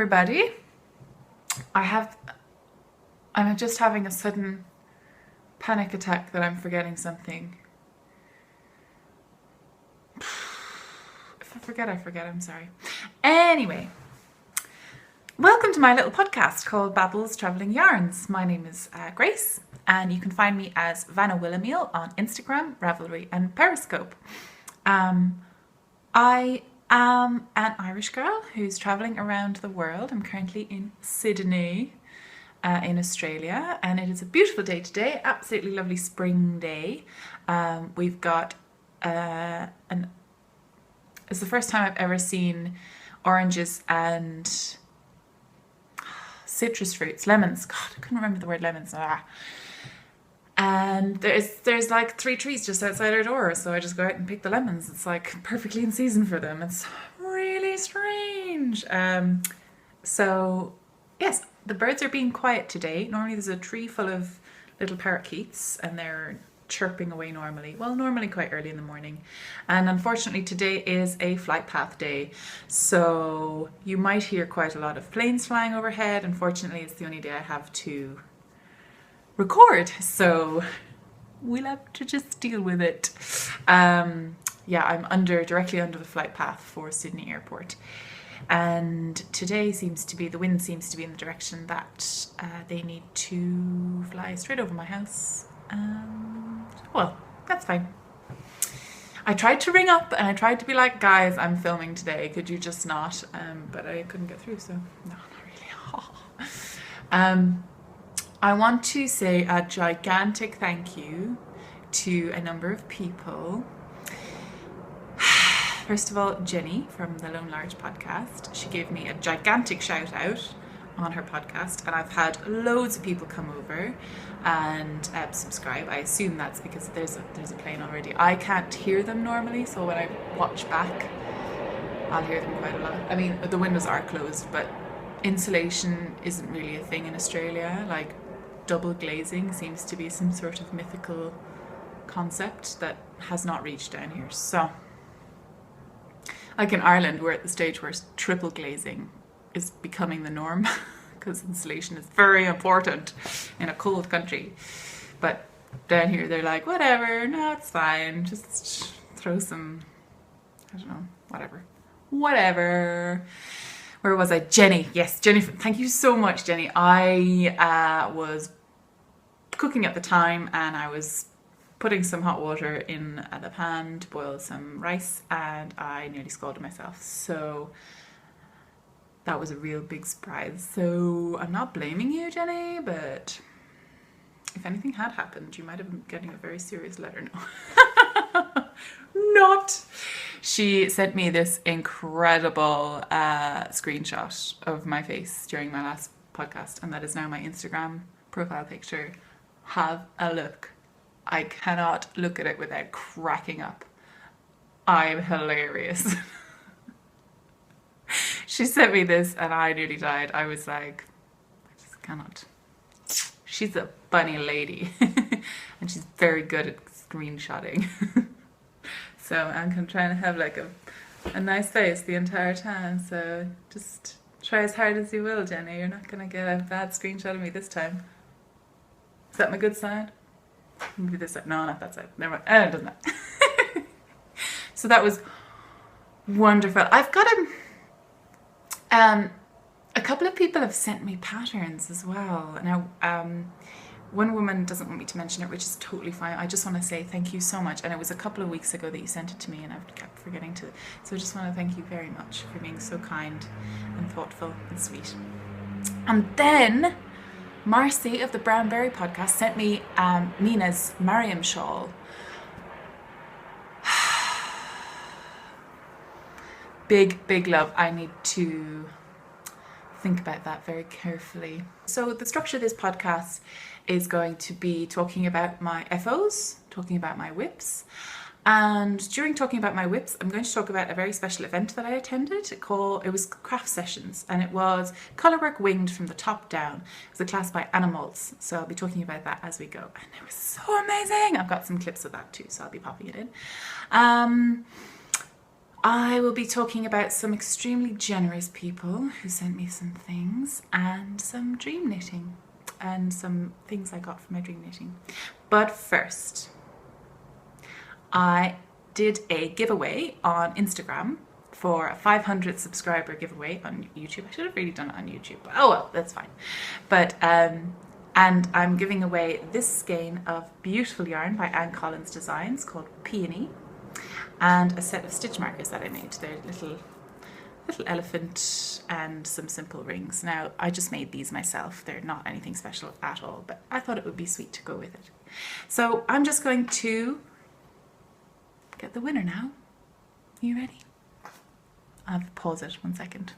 everybody. I'm just having a sudden panic attack that I'm forgetting something. If I forget, I forget. I'm sorry. Anyway, welcome to my little podcast called Babbles Travelling Yarns. My name is Grace, and you can find me as Vanawillemiel on Instagram, Ravelry, and Periscope. I am an Irish girl who's travelling around the world. I'm currently in Sydney, in Australia, and it is a beautiful day today. Absolutely lovely spring day. We've got it's the first time I've ever seen oranges and citrus fruits, lemons. God, I couldn't remember the word lemons. And there's like 3 trees just outside our door, so I just go out and pick the lemons. It's like perfectly in season for them. It's really strange. So yes, the birds are being quiet today. Normally there's a tree full of little parakeets and they're chirping away normally. Well, normally quite early in the morning. And unfortunately today is a flight path day. So you might hear quite a lot of planes flying overhead. Unfortunately, it's the only day I have to record, so we'll have to just deal with it. I'm directly under the flight path for Sydney Airport, and today the wind seems to be in the direction that they need to fly straight over my house. Well, that's fine. I tried to ring up and I tried to be like, guys, I'm filming today, could you just not? But I couldn't get through, so no, not really. I want to say a gigantic thank you to a number of people. First of all, Ginny from the Larch Podcast. She gave me a gigantic shout out on her podcast, and I've had loads of people come over and subscribe. I assume that's because there's a plane already. I can't hear them normally, so when I watch back, I'll hear them quite a lot. I mean, the windows are closed, but insulation isn't really a thing in Australia. Like, double glazing seems to be some sort of mythical concept that has not reached down here. So, like in Ireland, we're at the stage where triple glazing is becoming the norm because insulation is very important in a cold country. But down here, they're like, whatever, no, it's fine. Just throw some, I don't know, whatever. Where was I? Jenny. Yes, Jenny. Thank you so much, Jenny. I was cooking at the time and I was putting some hot water in the pan to boil some rice, and I nearly scalded myself. So that was a real big surprise. So I'm not blaming you, Jenny, but if anything had happened, you might have been getting a very serious letter. No. Not. She sent me this incredible screenshot of my face during my last podcast, and that is now my Instagram profile picture. Have a look. I cannot look at it without cracking up. I'm hilarious. She sent me this and I nearly died. I was like, I just cannot. She's a funny lady and she's very good at screenshotting. So I'm trying to have like a nice face the entire time. So just try as hard as you will, Jenny. You're not going to get a bad screenshot of me this time. Is that my good side? Maybe this side. No, not that side. Never mind. It doesn't matter. So that was wonderful. I've got a couple of people have sent me patterns as well. Now, one woman doesn't want me to mention it, which is totally fine. I just want to say thank you so much. And it was a couple of weeks ago that you sent it to me and I've kept forgetting to. So I just want to thank you very much for being so kind and thoughtful and sweet. And then Marcy of the Brownberry Podcast sent me Nina's Mariam shawl. Big love. I need to think about that very carefully. So the structure of this podcast is going to be talking about my FOs, talking about my whips, and during talking about my whips, I'm going to talk about a very special event that I attended. It was craft sessions, and it was colourwork winged from the top down. It was a class by Animals, so I'll be talking about that as we go, and it was so amazing. I've got some clips of that too, so I'll be popping it in. I will be talking about some extremely generous people who sent me some things and some dream knitting and some things I got from my dream knitting. But first, I did a giveaway on Instagram for a 500 subscriber giveaway on YouTube. I should have really done it on YouTube, but oh well, that's fine. But and I'm giving away this skein of beautiful yarn by Anne Collins Designs called Peony, and a set of stitch markers that I made. They're little elephant and some simple rings. Now, I just made these myself. They're not anything special at all, but I thought it would be sweet to go with it. So I'm just going to get the winner now. Are you ready? I'll have to pause it 1 second.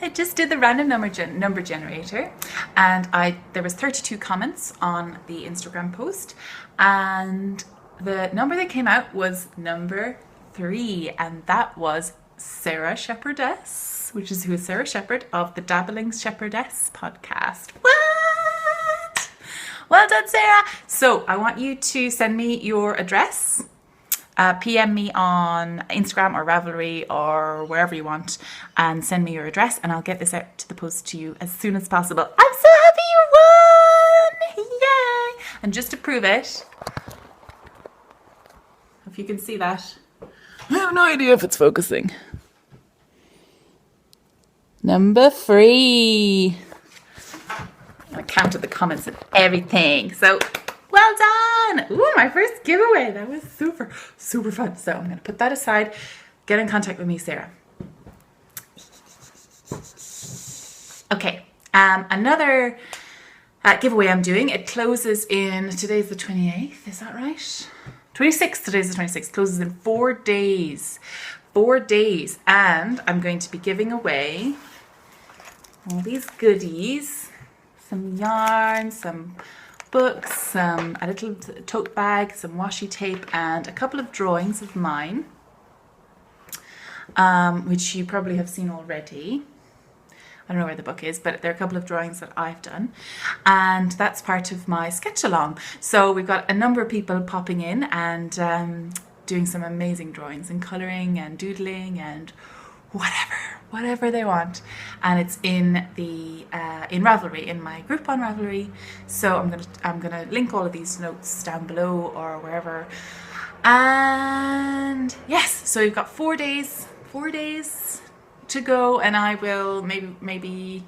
I just did the random number generator, and there was 32 comments on the Instagram post, and the number that came out was number 3, and that was Sarah Shepherdess, which is who is Sarah Shepherd of the Dabbling Shepherdess podcast. What? Well done, Sarah. So I want you to send me your address. PM me on Instagram or Ravelry or wherever you want, and send me your address, and I'll get this out to the post to you as soon as possible. I'm so happy you won! Yay! And just to prove it, if you can see that, I have no idea if it's focusing. Number 3. I counted the comments and everything. So, well done! Ooh, my first giveaway. That was super, super fun. So I'm going to put that aside. Get in contact with me, Sarah. Okay, another giveaway I'm doing. It closes in, today's the 28th, is that right? 26th, today's the 26th, closes in 4 days. 4 days. And I'm going to be giving away all these goodies. Some yarn, some books, a little tote bag, some washi tape, and a couple of drawings of mine, which you probably have seen already. I don't know where the book is, but there are a couple of drawings that I've done, and that's part of my sketch along. So we've got a number of people popping in and doing some amazing drawings and colouring and doodling and whatever they want, and it's in the in Ravelry, in my group on Ravelry. So I'm gonna link all of these notes down below or wherever. And yes, so we've got 4 days to go, and I will maybe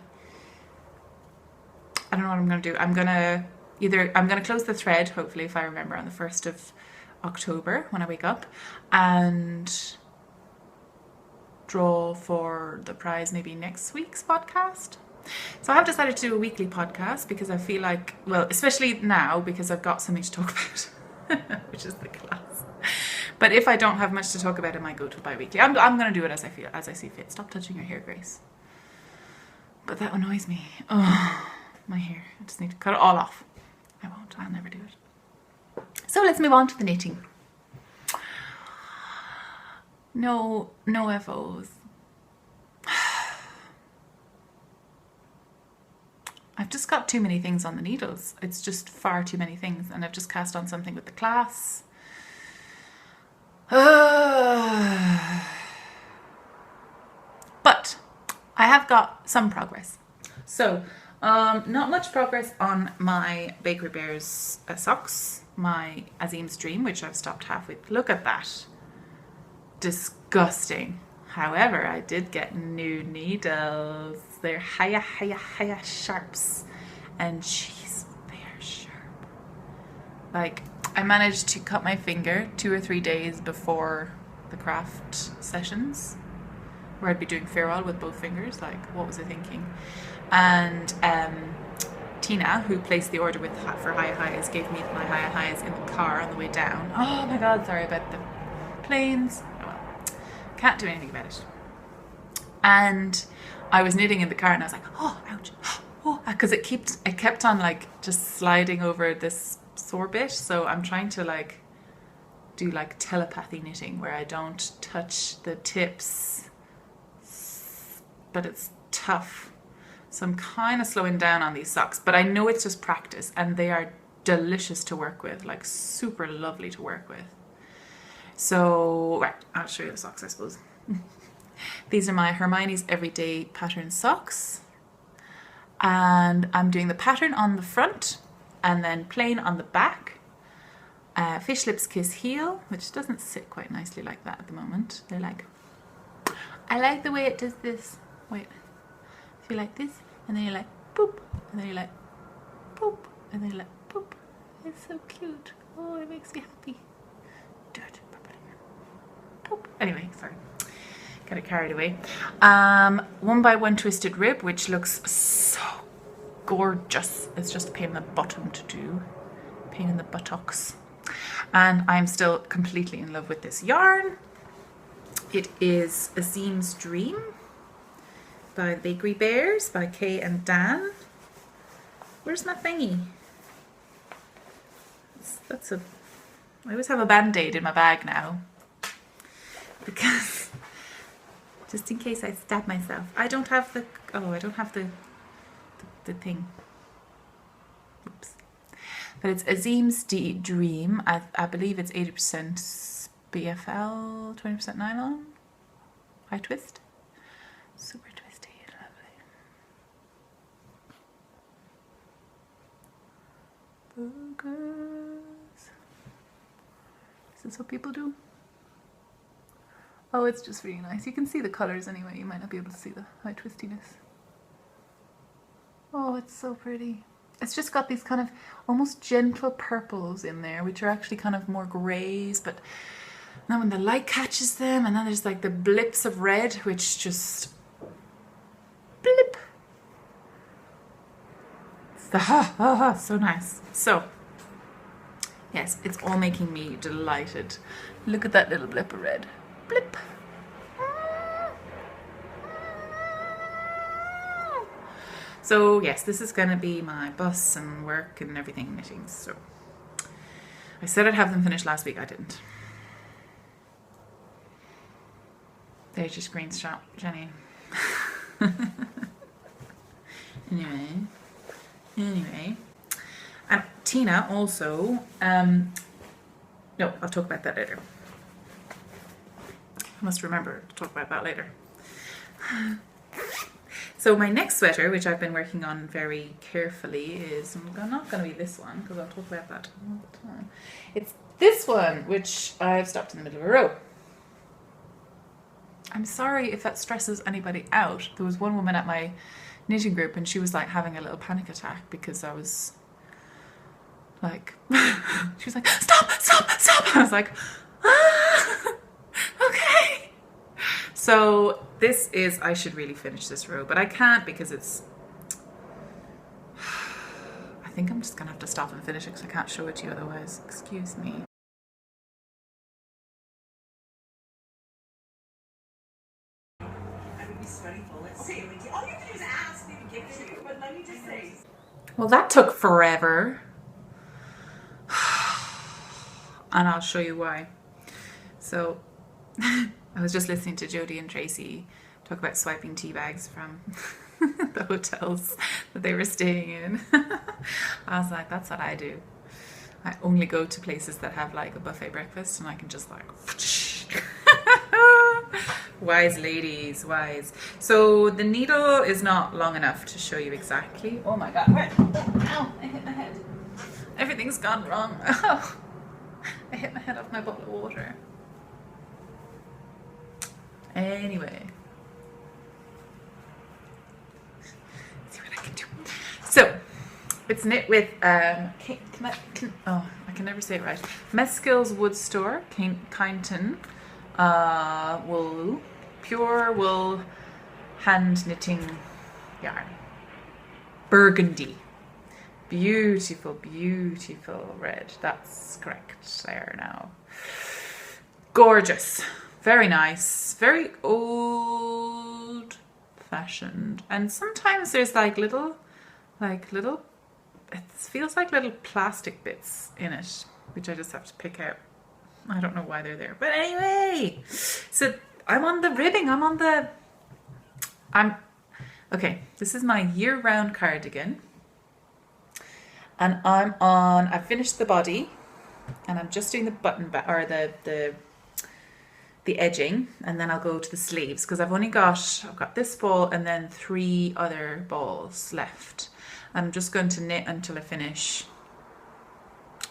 I don't know what I'm gonna do. I'm gonna close the thread, hopefully, if I remember, on the 1st of October when I wake up, and draw for the prize maybe next week's podcast. So I have decided to do a weekly podcast because I feel like, well, especially now, because I've got something to talk about, which is the class. But if I don't have much to talk about, I might go to bi-weekly. I'm going to do it as I see fit. Stop touching your hair, Grace. But that annoys me. Oh, my hair. I just need to cut it all off. I won't. I'll never do it. So let's move on to the knitting. No FOs. I've just got too many things on the needles. It's just far too many things, and I've just cast on something with the class. But I have got some progress. So, not much progress on my Bakery Bears socks, my Azeems Dream, which I've stopped halfway. Look at that. Disgusting. However, I did get new needles. They're higher sharps, and jeez, they are sharp. Like, I managed to cut my finger 2 or 3 days before the craft sessions, where I'd be doing farewell with both fingers. Like, what was I thinking? And Tina, who placed the order for High Highs, gave me my High Highs in the car on the way down. Oh my god, sorry about the planes. Oh well, can't do anything about it. And I was knitting in the car, and I was like, oh, ouch, oh, because it kept on like just sliding over this sore bit. So I'm trying to like do like telepathy knitting, where I don't touch the tips, but it's tough. So I'm kind of slowing down on these socks, but I know it's just practice, and they are delicious to work with, like super lovely to work with. So, right, I'll show you the socks, I suppose. These are my Hermione's Everyday Pattern socks. And I'm doing the pattern on the front and then plain on the back. Fish Lips Kiss Heel, which doesn't sit quite nicely like that at the moment. They're like, I like the way it does this. Wait, so you like this, and then you're like, boop, and then you're like, boop, and then you're like, boop. It's so cute. Oh, it makes me happy. Do it properly. Boop. Anyway, sorry. Got it carried away. 1x1 twisted rib, which looks so gorgeous. It's just a pain in the bottom to do. Pain in the buttocks. And I'm still completely in love with this yarn. It is Azeems Dream by the Bakery Bears by Kay and Dan. Where's my thingy? I always have a band-aid in my bag now. Because, just in case I stab myself. I don't have the thing. Oops. But it's Azeems Dream. I believe it's 80% BFL, 20% nylon. High twist. Super twisty and lovely. Focus. Is this what people do? Oh, it's just really nice. You can see the colours anyway. You might not be able to see the high twistiness. Oh, it's so pretty. It's just got these kind of almost gentle purples in there, which are actually kind of more greys, but now when the light catches them, and then there's like the blips of red, which just blip. It's the so nice. So, yes, it's all making me delighted. Look at that little blip of red. Blip. So yes, this is going to be my bus and work and everything knitting. So I said I'd have them finished last week. I didn't. They just screenshot Jenny. Anyway. And Tina also, no, I'll talk about that later. I must remember to talk about that later. So my next sweater, which I've been working on very carefully, is not going to be this one, because I'll talk about that all the time. It's this one, which I've stopped in the middle of a row. I'm sorry if that stresses anybody out. There was one woman at my knitting group, and she was like having a little panic attack because I was like, she was like, stop. I was like, okay. So this is, I should really finish this row, but I can't because it's, I think I'm just going to have to stop and finish it because I can't show it to you otherwise. Excuse me. Well, that took forever. And I'll show you why. So I was just listening to Jodie and Tracy talk about swiping tea bags from the hotels that they were staying in. I was like, that's what I do. I only go to places that have like a buffet breakfast and I can just like wise ladies, wise. So the needle is not long enough to show you exactly. Oh my god, where? Ow, I hit my head. Everything's gone wrong. Oh, I hit my head off my bottle of water. Anyway, let's see what I can do. So it's knit with I can never say it right. Meskills Wood Store, Kyneton wool, pure wool hand knitting yarn. Burgundy, beautiful, beautiful red. That's correct there now. Gorgeous. Very nice, very old fashioned. And sometimes there's like little, it feels like little plastic bits in it, which I just have to pick out. I don't know why they're there. But anyway, so I'm on the ribbing, okay, this is my year-round cardigan. And I finished the body and I'm just doing the button back, or the the edging, and then I'll go to the sleeves, because I've got this ball and then 3 other balls left. I'm just going to knit until I finish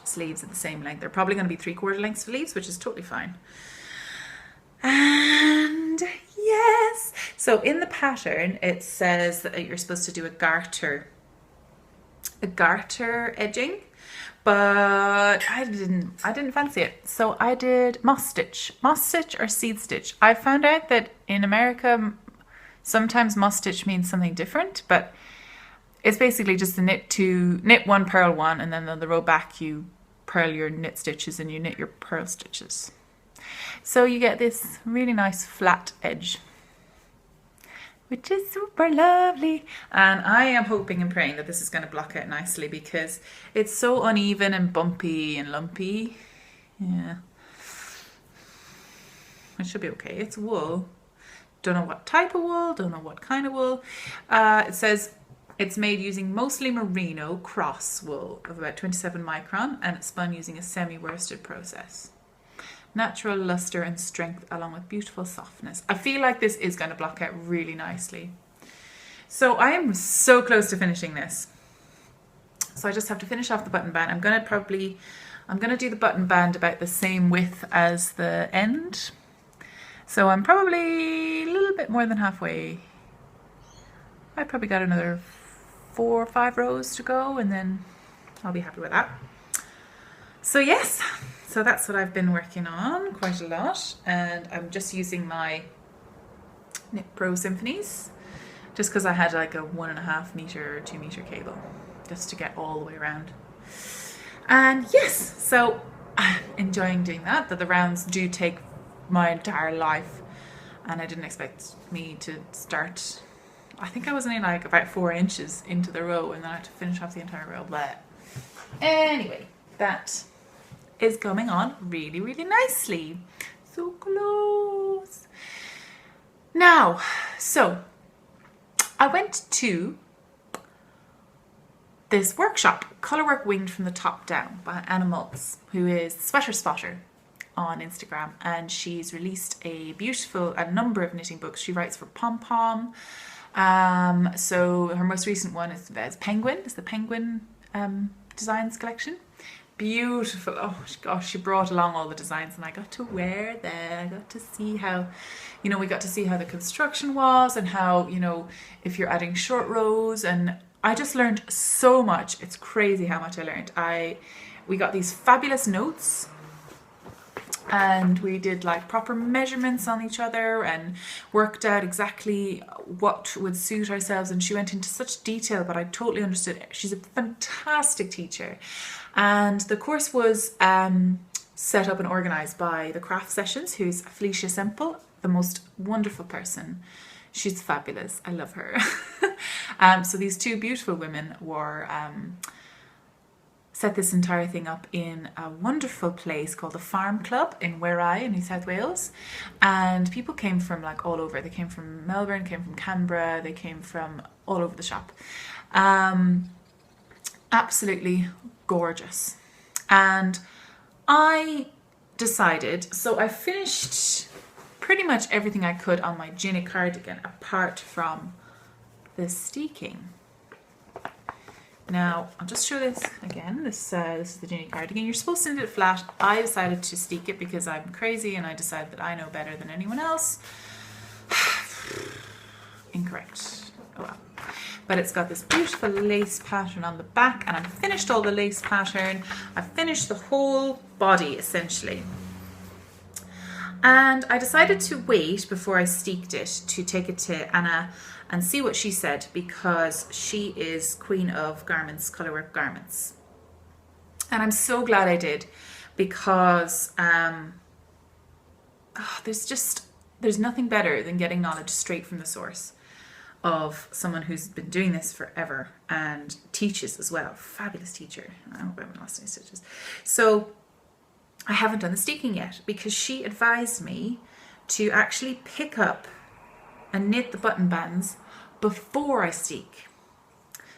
sleeves at the same length. They're probably going to be 3/4 length sleeves, which is totally fine. And yes, so in the pattern it says that you're supposed to do a garter edging, but I didn't fancy it, so I did moss stitch or seed stitch. I found out that in America sometimes moss stitch means something different, but it's basically just knit 1, purl 1, and then on the row back you purl your knit stitches and you knit your purl stitches. So you get this really nice flat edge, which is super lovely. And I am hoping and praying that this is going to block out nicely, because it's so uneven and bumpy and lumpy. Yeah. It should be okay. It's wool. Don't know what type of wool, don't know what kind of wool. It says it's made using mostly merino cross wool of about 27 micron, and it's spun using a semi-worsted process. Natural luster and strength along with beautiful softness. I feel like this is going to block out really nicely. So I am so close to finishing this. So I just have to finish off the button band. I'm going to do the button band about the same width as the end. So I'm probably a little bit more than halfway. I probably got another 4 or 5 rows to go, and then I'll be happy with that. So yes, so that's what I've been working on quite a lot, and I'm just using my Knit Pro Symphonies, just because I had like a 1.5 meter or 2 meter cable, just to get all the way around. And yes, so I'm enjoying doing that. The rounds do take my entire life, and I didn't expect me to start. I think I was only like about 4 inches into the row, and then I had to finish off the entire row. But anyway, that is coming on really, really nicely. So close. Now, so I went to this workshop, Colourwork Winged from the Top Down, by Anna Maltz, who is Sweater Spotter on Instagram, and she's released a number of knitting books. She writes for Pom Pom. So her most recent one is Penguin. It's the Penguin Designs collection. Beautiful. Oh gosh, she brought along all the designs, and I got to wear them. I got to see how, we got to see how the construction was, and how, if you're adding short rows, and I just learned so much. It's crazy how much I learned. We got these fabulous notes, and we did like proper measurements on each other and worked out exactly what would suit ourselves, and she went into such detail, but I totally understood it. She's a fantastic teacher, and the course was set up and organised by the Craft Sessions, who's Felicia Semple, the most wonderful person. She's fabulous. I love her. So these 2 beautiful women were set this entire thing up in a wonderful place called the Farm Club in Wherry in New South Wales, and people came from like all over. They came from Melbourne, came from Canberra, they came from all over the shop. Absolutely gorgeous. And I decided, so I finished pretty much everything I could on my Ginny cardigan apart from the steeking. Now, I'll just show this again. This is the Ginny cardigan. You're supposed to knit it flat. I decided to steek it because I'm crazy, and I decided that I know better than anyone else. Incorrect. Oh well. But it's got this beautiful lace pattern on the back, and I've finished all the lace pattern. I've finished the whole body, essentially. And I decided to wait before I steeked it to take it to Anna and see what she said, because she is queen of garments, colourwork garments. And I'm so glad I did, because there's nothing better than getting knowledge straight from the source of someone who's been doing this forever and teaches as well. Fabulous teacher. I hope I haven't lost any stitches. So I haven't done the steeking yet, because she advised me to actually pick up and knit the button bands before I steek.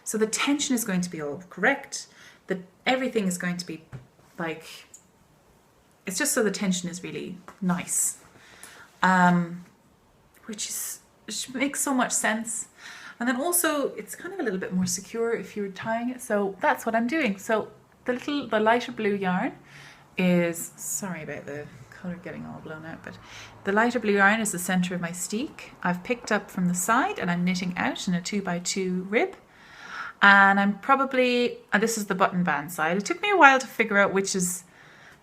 So the tension is going to be all correct. Everything is going to be like, it's just so the tension is really nice. which makes so much sense. And then also it's kind of a little bit more secure if you're tying it. So that's what I'm doing. So the lighter blue yarn is, sorry about the colour getting all blown out, but the lighter blue yarn is the centre of my steek. I've picked up from the side and I'm knitting out in a 2x2 rib. And I'm probably, and this is the button band side. It took me a while to figure out which is,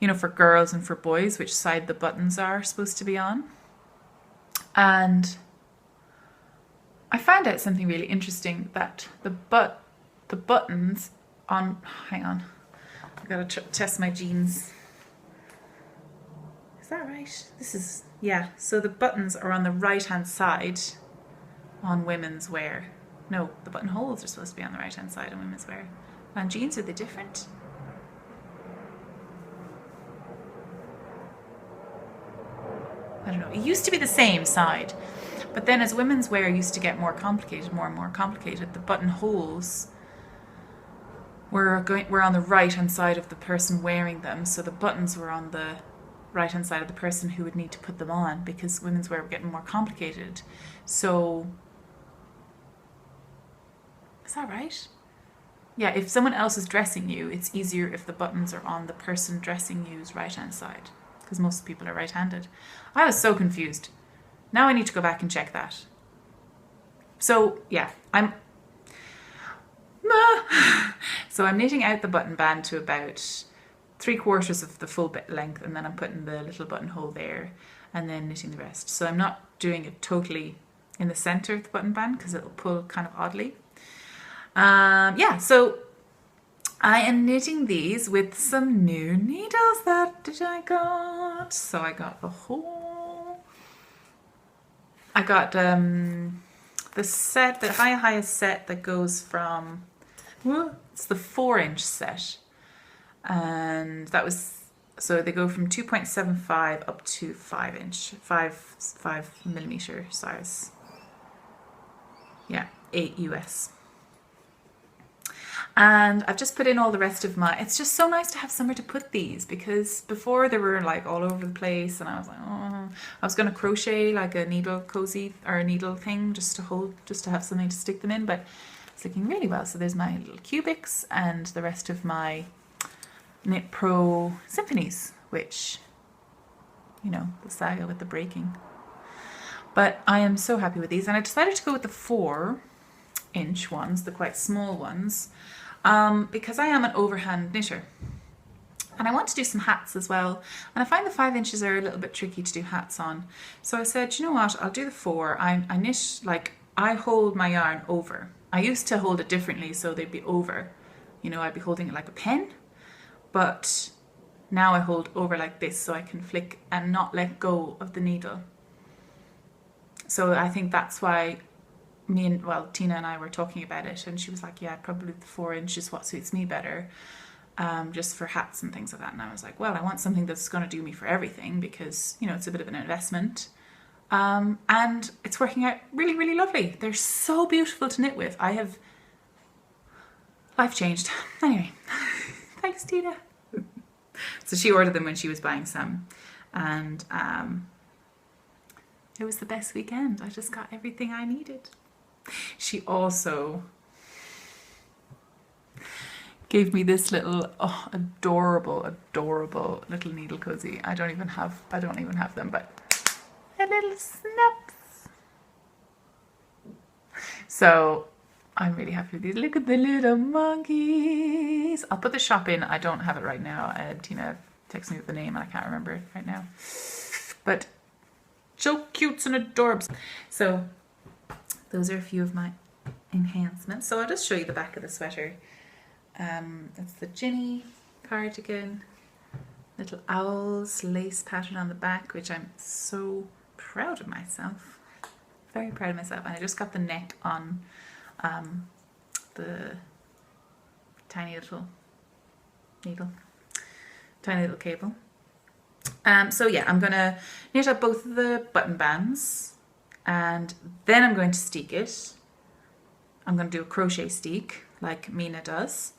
you know, for girls and for boys, which side the buttons are supposed to be on. And I found out something really interesting, that the buttons on, hang on, I've got to test my jeans. Is that right? This is, yeah. So the buttons are on the right hand side on women's wear. No, the buttonholes are supposed to be on the right hand side on women's wear. On jeans, are they different? I don't know. It used to be the same side, but then as women's wear used to get more complicated, more and more complicated, the buttonholes were on the right hand side of the person wearing them, so the buttons were on the right hand side of the person who would need to put them on, because women's wear were getting more complicated. So is that right? Yeah, if someone else is dressing you, it's easier if the buttons are on the person dressing you's right hand side, because most people are right-handed. I was so confused. Now I need to go back and check that. So yeah, I'm knitting out the button band to about 3/4 of the full bit length, and then I'm putting the little buttonhole there and then knitting the rest. So I'm not doing it totally in the center of the button band because it'll pull kind of oddly. Yeah, so I am knitting these with some new needles that I got. So I got the highest set that goes from, it's the 4-inch set. And that was, so they go from 2.75 up to 5-inch, 5 millimeter size. Yeah, 8 US. And I've just put in all the rest of my, it's just so nice to have somewhere to put these, because before they were like all over the place and I was like, oh, I was going to crochet like a needle cozy or a needle thing just to have something to stick them in, but it's looking really well. So there's my little cubics and the rest of my Knit Pro symphonies, which, you know, the saga with the breaking. But I am so happy with these, and I decided to go with the 4-inch ones, the quite small ones, because I am an overhand knitter and I want to do some hats as well, and I find the 5 inches are a little bit tricky to do hats on. So I said, you know what, I'll do the 4. I knit, like, I hold my yarn over. I used to hold it differently, so they'd be over, you know, I'd be holding it like a pen, but now I hold over like this so I can flick and not let go of the needle. So I think that's why Tina and I were talking about it, and she was like, yeah, probably the 4-inch is what suits me better, just for hats and things like that. And I was like, well, I want something that's going to do me for everything, because, you know, it's a bit of an investment, and it's working out really, really lovely. They're so beautiful to knit with. Life changed. Anyway, thanks, Tina. So she ordered them when she was buying some, and it was the best weekend. I just got everything I needed. She also gave me this little adorable little needle cozy. I don't even have them, but a little snaps. So I'm really happy with these. Look at the little monkeys. I'll put the shop in. I don't have it right now. Tina texted me with the name and I can't remember it right now. But so cute and adorbs. So those are a few of my enhancements. So I'll just show you the back of the sweater. That's the Ginny cardigan. Little owls lace pattern on the back, which I'm so proud of myself. Very proud of myself. And I just got the neck on the tiny little needle, tiny little cable. So yeah, I'm gonna knit up both of the button bands, and then I'm going to steek it. I'm going to do a crochet steek like Mina does,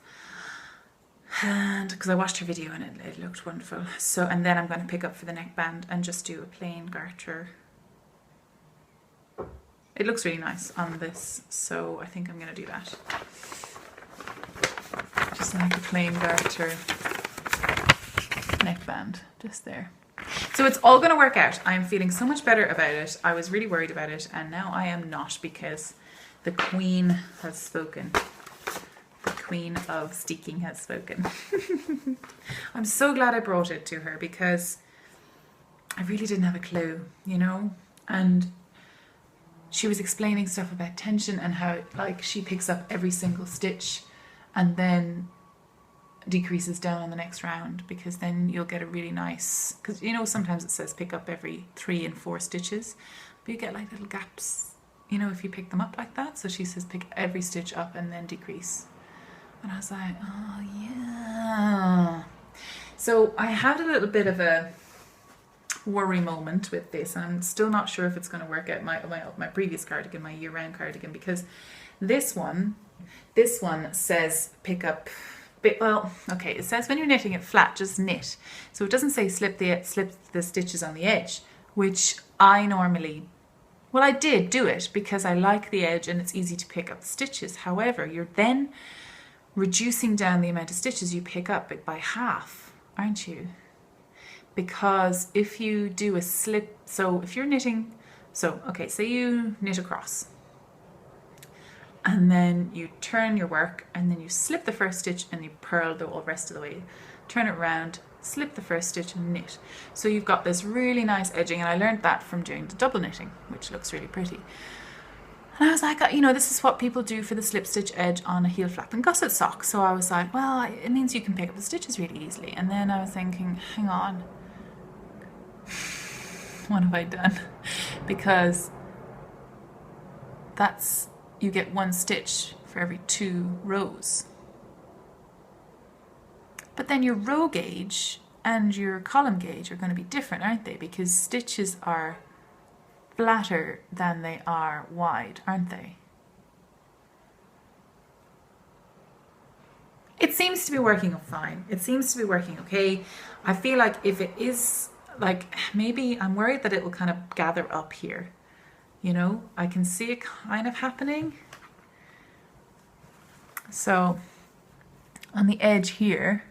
and because I watched her video and it looked wonderful. So, and then I'm going to pick up for the neckband and just do a plain garter It looks really nice on this, so I think I'm going to do that. Just like a plain garter neckband, just there. So it's all going to work out. I'm feeling so much better about it. I was really worried about it, and now I am not, because the queen has spoken. The queen of steeking has spoken. I'm so glad I brought it to her, because I really didn't have a clue, you know? And she was explaining stuff about tension and how, like, she picks up every single stitch and then decreases down on the next round, because then you'll get a really nice, because you know sometimes it says pick up every 3 and 4 stitches, but you get like little gaps, you know, if you pick them up like that. So she says pick every stitch up and then decrease, and I was like, oh yeah. So I had a little bit of a worry moment with this, and I'm still not sure if it's going to work out my previous cardigan, my year-round cardigan, because this one says pick up. Well, okay, it says when you're knitting it flat, just knit. So it doesn't say slip the stitches on the edge, which I normally, well, I did do it because I like the edge and it's easy to pick up the stitches. However, you're then reducing down the amount of stitches you pick up by half, aren't you? Because if you do a slip, so if you're knitting, so okay, say you knit across, and then you turn your work, and then you slip the first stitch and you purl the rest of the way. Turn it around, slip the first stitch and knit. So you've got this really nice edging, and I learned that from doing the double knitting, which looks really pretty. And I was like, you know, this is what people do for the slip stitch edge on a heel flap and gusset sock. So I was like, well, it means you can pick up the stitches really easily. And then I was thinking, hang on, what have I done? Because that's, you get 1 stitch for every 2 rows. But then your row gauge and your column gauge are going to be different, aren't they? Because stitches are flatter than they are wide, aren't they? It seems to be working fine. It seems to be working okay. I feel like if it is, like, maybe I'm worried that it will kind of gather up here. You know, I can see it kind of happening. So on the edge here,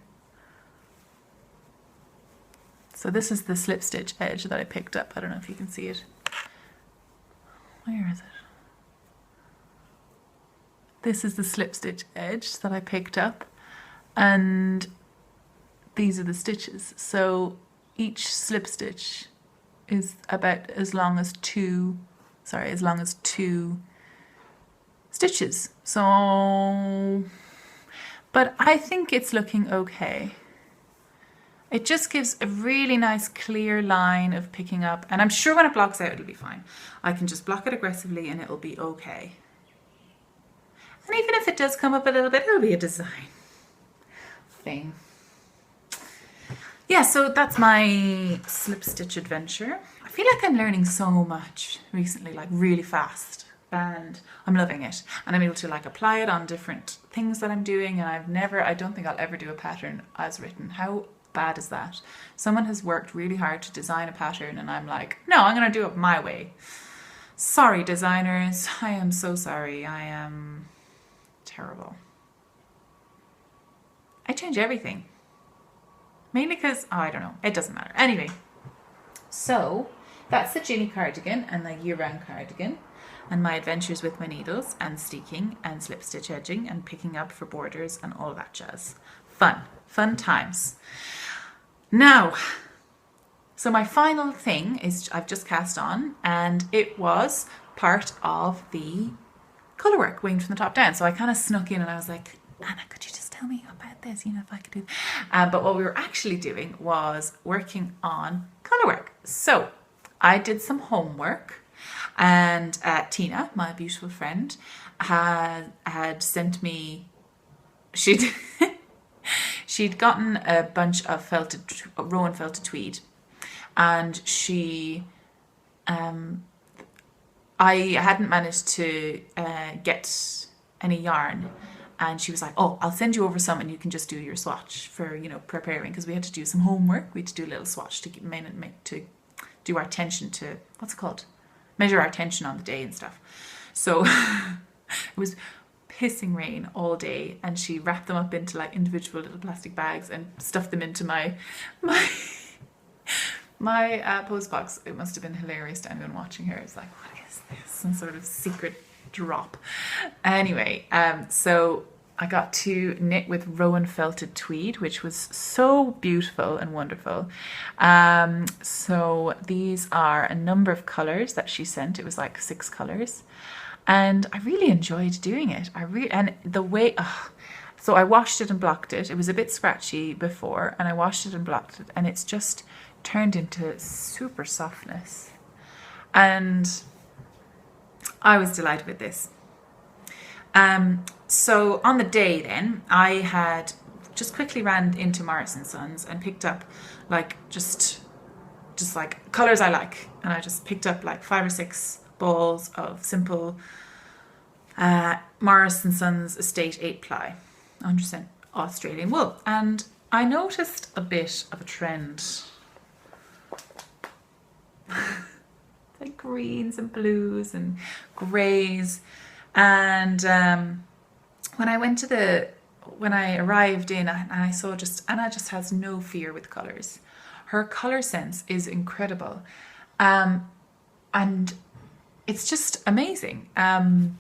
so this is the slip stitch edge that I picked up. I don't know if you can see it. Where is it? This is the slip stitch edge that I picked up, and these are the stitches. So each slip stitch is about as long as two stitches. So, but I think it's looking okay. It just gives a really nice clear line of picking up, and I'm sure when it blocks out it'll be fine. I can just block it aggressively and it'll be okay. And even if it does come up a little bit, it'll be a design thing. Yeah, so that's my slip stitch adventure. I feel like I'm learning so much recently, like really fast, and I'm loving it. And I'm able to like apply it on different things that I'm doing, and I don't think I'll ever do a pattern as written. How bad is that? Someone has worked really hard to design a pattern and I'm like, no, I'm going to do it my way. Sorry, designers. I am so sorry. I am terrible. I change everything. Mainly because, I don't know, it doesn't matter. Anyway, so that's the Ginny cardigan and the year-round cardigan, and my adventures with my needles and steeking and slip stitch edging and picking up for borders and all that jazz. Fun times. Now, so my final thing is I've just cast on, and it was part of the colour work, winged from the top down. So I kind of snuck in and I was like, Anna, could you just tell me about this, you know, if I could do but what we were actually doing was working on colour work. So I did some homework, and Tina, my beautiful friend, had sent me, she'd gotten a bunch of Rowan felted tweed, and I hadn't managed to get any yarn, and she was like, oh, I'll send you over some and you can just do your swatch for, you know, preparing, because we had to do some homework. We had to do a little swatch to do our tension to, what's it called? measure our tension on the day and stuff. So it was pissing rain all day, and she wrapped them up into like individual little plastic bags and stuffed them into my post box. It must have been hilarious to anyone watching her. It's like, what is this? Some sort of secret drop. Anyway, so I got to knit with Rowan felted tweed, which was so beautiful and wonderful. So these are a number of colours that she sent. It was like 6 colours, and I really enjoyed doing it. So I washed it and blocked it. It was a bit scratchy before, and I washed it and blocked it, and it's just turned into super softness. And I was delighted with this. So on the day then, I had just quickly ran into Morris & Sons and picked up like just like colours I like. And I just picked up like 5 or 6 balls of simple Morris & Sons Estate 8 ply, 100% Australian wool. And I noticed a bit of a trend. Like greens and blues and greys. And when I arrived in, and I saw Anna just has no fear with colours. Her colour sense is incredible. And it's just amazing. And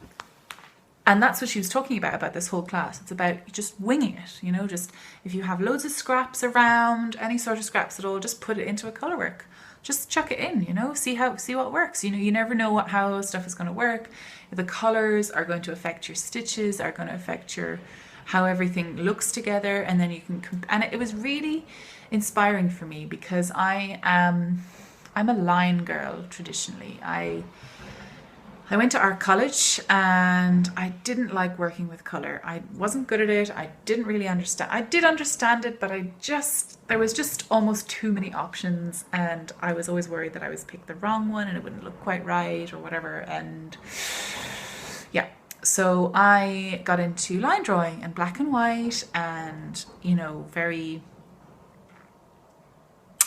that's what she was talking about this whole class. It's about just winging it, you know, just if you have loads of scraps around, any sort of scraps at all, just put it into a colour work. Just chuck it in, you know, see what works. You know, you never know how stuff is going to work. If the colours are going to affect your stitches, are going to affect how everything looks together, and then you can and it was really inspiring for me because I'm a line girl traditionally. I went to art college and I didn't like working with colour. I wasn't good at it. I didn't really understand. I did understand it, but there was just almost too many options, and I was always worried that I was picked the wrong one and it wouldn't look quite right or whatever. And yeah, so I got into line drawing and black and white and, you know, very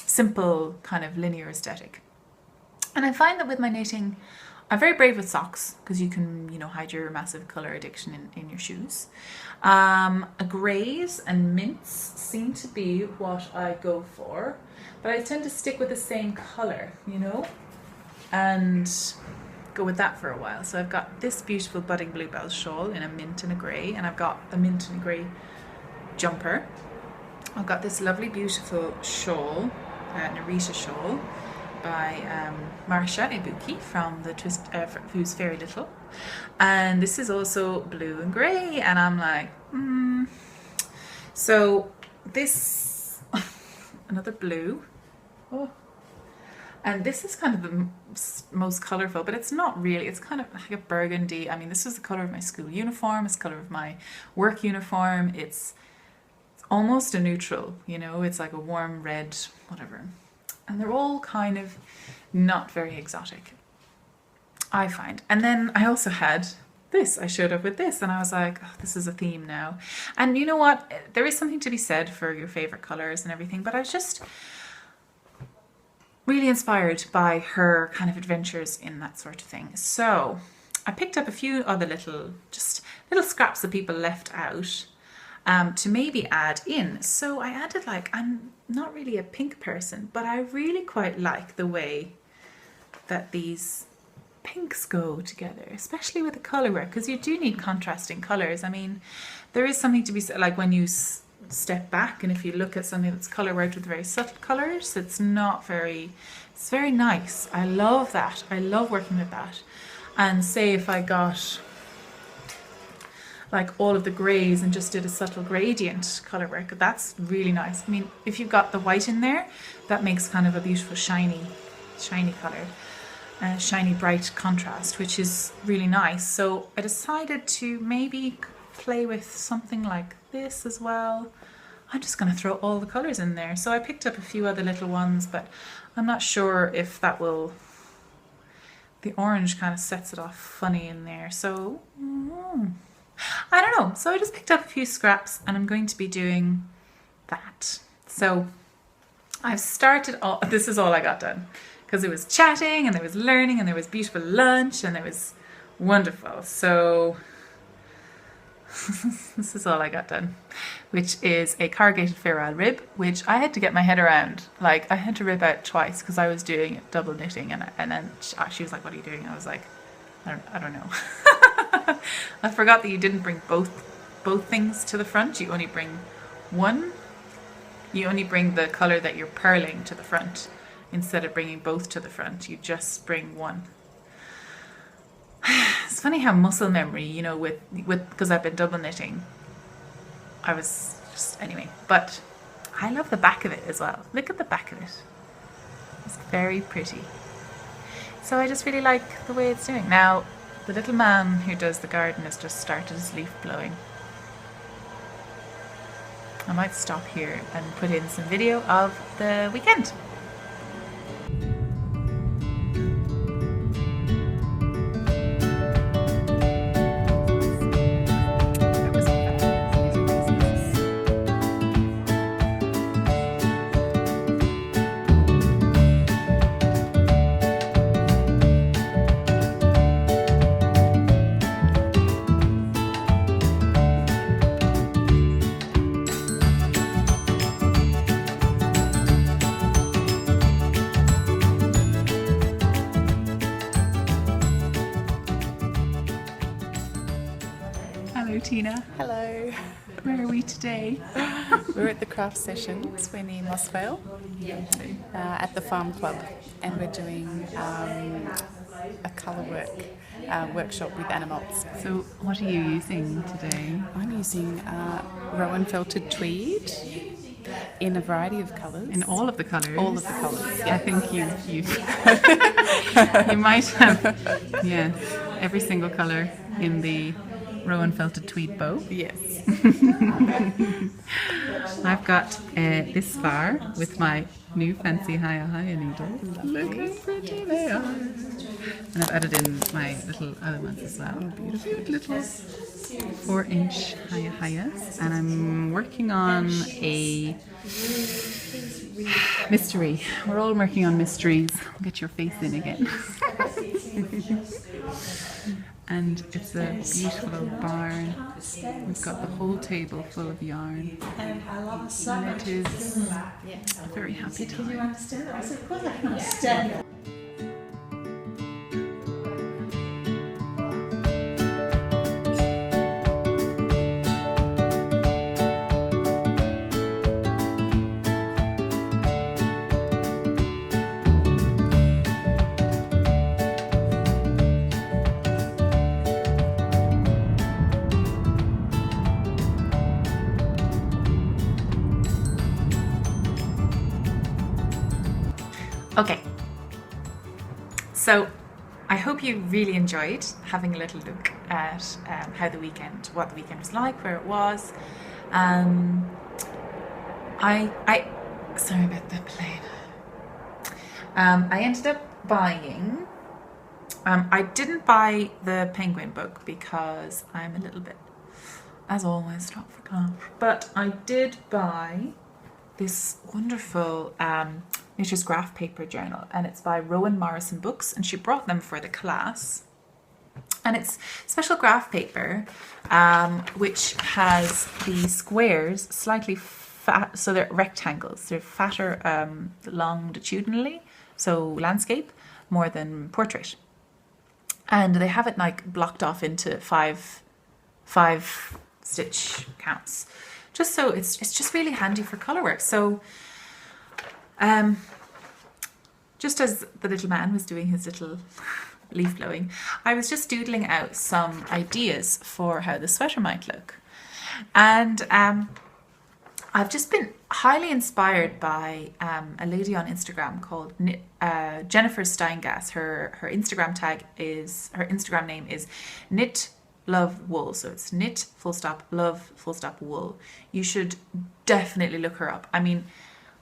simple kind of linear aesthetic. And I find that with my knitting, I'm very brave with socks because you can, you know, hide your massive colour addiction in your shoes. Greys and mints seem to be what I go for, but I tend to stick with the same colour, you know, and go with that for a while. So I've got this beautiful budding bluebell shawl in a mint and a grey, and I've got a mint and a grey jumper. I've got this lovely beautiful shawl, Narita shawl, by Marsha Ibuki from the Who's Very Little, and this is also blue and grey, and I'm like, So this another blue, and this is kind of the most colourful, but it's not really. It's kind of like a burgundy. I mean, this is the colour of my school uniform. It's the colour of my work uniform. It's almost a neutral, you know. It's like a warm red, whatever. And they're all kind of not very exotic, I find. And then I also had this. I showed up with this and I was like, oh, this is a theme now. And you know what? There is something to be said for your favourite colours and everything, but I was just really inspired by her kind of adventures in that sort of thing. So I picked up a few other little scraps that people left out to maybe add in. So I added, like, I'm not really a pink person, but I really quite like the way that these pinks go together, especially with the colour work, because you do need contrasting colours. I mean, there is something to be said, like when you step back and if you look at something that's colour worked with very subtle colours, it's very nice. I love that. I love working with that. And say if I got like all of the greys and just did a subtle gradient colour work, that's really nice. I mean, if you've got the white in there, that makes kind of a beautiful shiny colour, shiny bright contrast, which is really nice. So I decided to maybe play with something like this as well. I'm just going to throw all the colours in there. So I picked up a few other little ones, but I'm not sure if that will... The orange kind of sets it off funny in there. So... I don't know. So I just picked up a few scraps and I'm going to be doing that. So I've started all, this is all I got done. because it was chatting and there was learning and there was beautiful lunch and it was wonderful. So this is all I got done, which is a corrugated ferrule rib, which I had to get my head around. Like, I had to rib out twice because I was doing double knitting, and then she was like, "What are you doing?" I was like, I don't know. I forgot that you didn't bring both things to the front. You only bring one. You only bring the colour that you're purling to the front instead of bringing both to the front. You just bring one. It's funny how muscle memory, you know, with because I've been double knitting, I was just, anyway, but I love the back of it as well. Look at the back of it. It's very pretty. So I just really like the way it's doing. Now, the little man who does the garden has just started his leaf blowing. I might stop here and put in some video of the weekend. Tina. Hello. Where are we today? We're at the craft sessions. We're near Mossvale at the Farm Club, and we're doing a colour workshop with animals. So what are you using today? I'm using rowan felted tweed in a variety of colours. In all of the colours? All of the colours, yeah. I think you might have, yes, every single colour in the rowan felted tweed bow. Yes. I've got this far with my new fancy Hiya needles. Look how pretty they are. And I've added in my little other ones as well. Beautiful little 4-inch Hiya. And I'm working on a mystery. We're all working on mysteries. Get your face in again. And it's a beautiful old barn. We've got the whole table full of yarn. And it is a very happy time. Okay, so I hope you really enjoyed having a little look at what the weekend was like, where it was. Sorry about the plane. I ended up buying, I didn't buy the penguin book because I'm a little bit, as always, strapped for cash, but I did buy this wonderful Knitter's Graph Paper Journal, and it's by Rowan Morrison Books, and she brought them for the class. And it's special graph paper, which has the squares slightly fat, so they're rectangles. They're fatter longitudinally, so landscape, more than portrait. And they have it like blocked off into five stitch counts. Just so it's just really handy for colour work. So just as the little man was doing his little leaf blowing, I was just doodling out some ideas for how the sweater might look. And I've just been highly inspired by a lady on Instagram called Jennifer Steingass. Her Instagram name is knitILove wool. So it's knit _love wool. You should definitely look her up. I mean,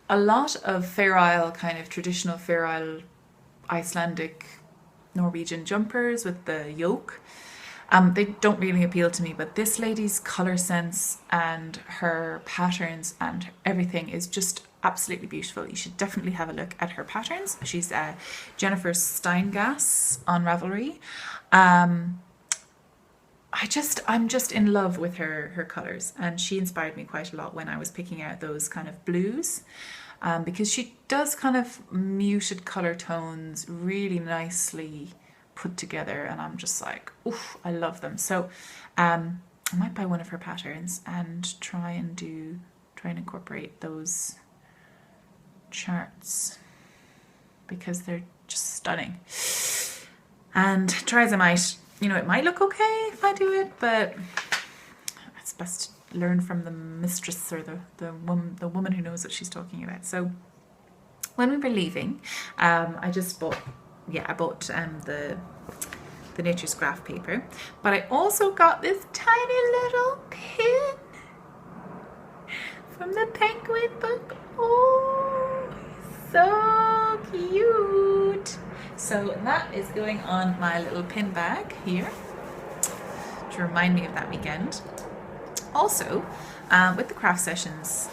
a lot of feral, kind of traditional feral Icelandic Norwegian jumpers with the yoke They don't really appeal to me, but this lady's colour sense and her patterns and everything is just absolutely beautiful. You should definitely have a look at her patterns. She's Jennifer Steingass on Ravelry. I'm just in love with her colours, and she inspired me quite a lot when I was picking out those kind of blues, because she does kind of muted colour tones really nicely put together, and I'm just like, oof, I love them. So I might buy one of her patterns and try and incorporate those charts, because they're just stunning. And try as I might, you know, it might look okay if I do it, but it's best to learn from the mistress, or the woman who knows what she's talking about. So when we were leaving, I bought the Nature's Graph paper, but I also got this tiny little pin from the Penguin book. Oh, so cute. So that is going on my little pin bag here to remind me of that weekend. Also, with the craft sessions,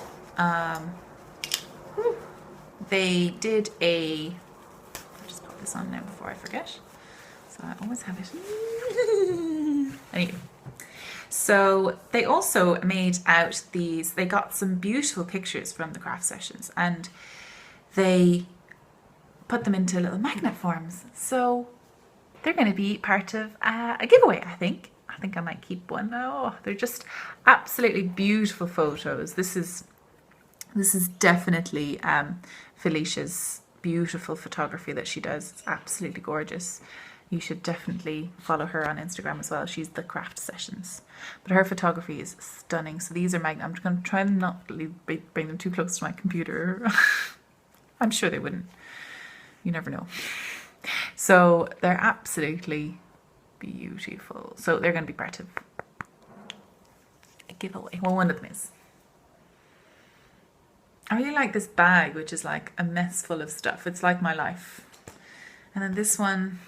they did I'll just pop this on now before I forget. So I always have it. Anyway, so they also made out they got some beautiful pictures from the craft sessions, and they put them into little magnet forms. So they're going to be part of a giveaway, I think. I think I might keep one. Oh, they're just absolutely beautiful photos. This is definitely Felicia's beautiful photography that she does. It's absolutely gorgeous. You should definitely follow her on Instagram as well. She's the Craft Sessions. But her photography is stunning. So these are magnet. I'm going to try and not bring them too close to my computer. I'm sure they wouldn't. You never know. So they're absolutely beautiful. So they're going to be part of a giveaway. Well, one of them is. I really like this bag, which is like a mess full of stuff. It's like my life. And then this one,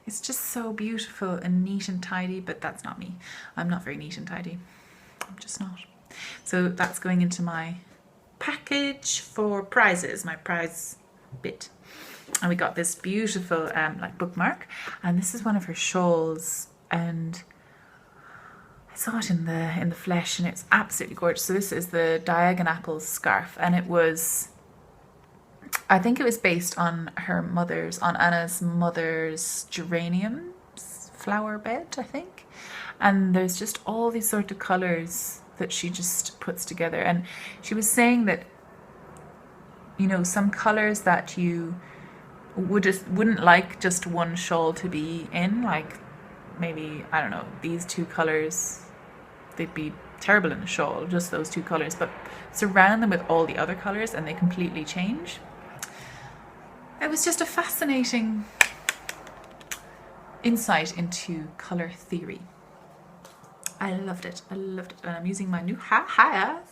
it's just so beautiful and neat and tidy, but that's not me. I'm not very neat and tidy. I'm just not. So that's going into my package for prizes, my prize bit. And we got this beautiful like bookmark, and this is one of her shawls, and I saw it in the flesh, and it's absolutely gorgeous. So this is the Diagon Apples scarf, and I think it was based on Anna's mother's geraniums flower bed, I think. And there's just all these sort of colours that she just puts together. And she was saying that, you know, some colours that you wouldn't like just one shawl to be in, like maybe, I don't know, these two colours, they'd be terrible in a shawl, just those two colours, but surround them with all the other colours and they completely change. It was just a fascinating insight into colour theory. I loved it. And I'm using my new ha-has,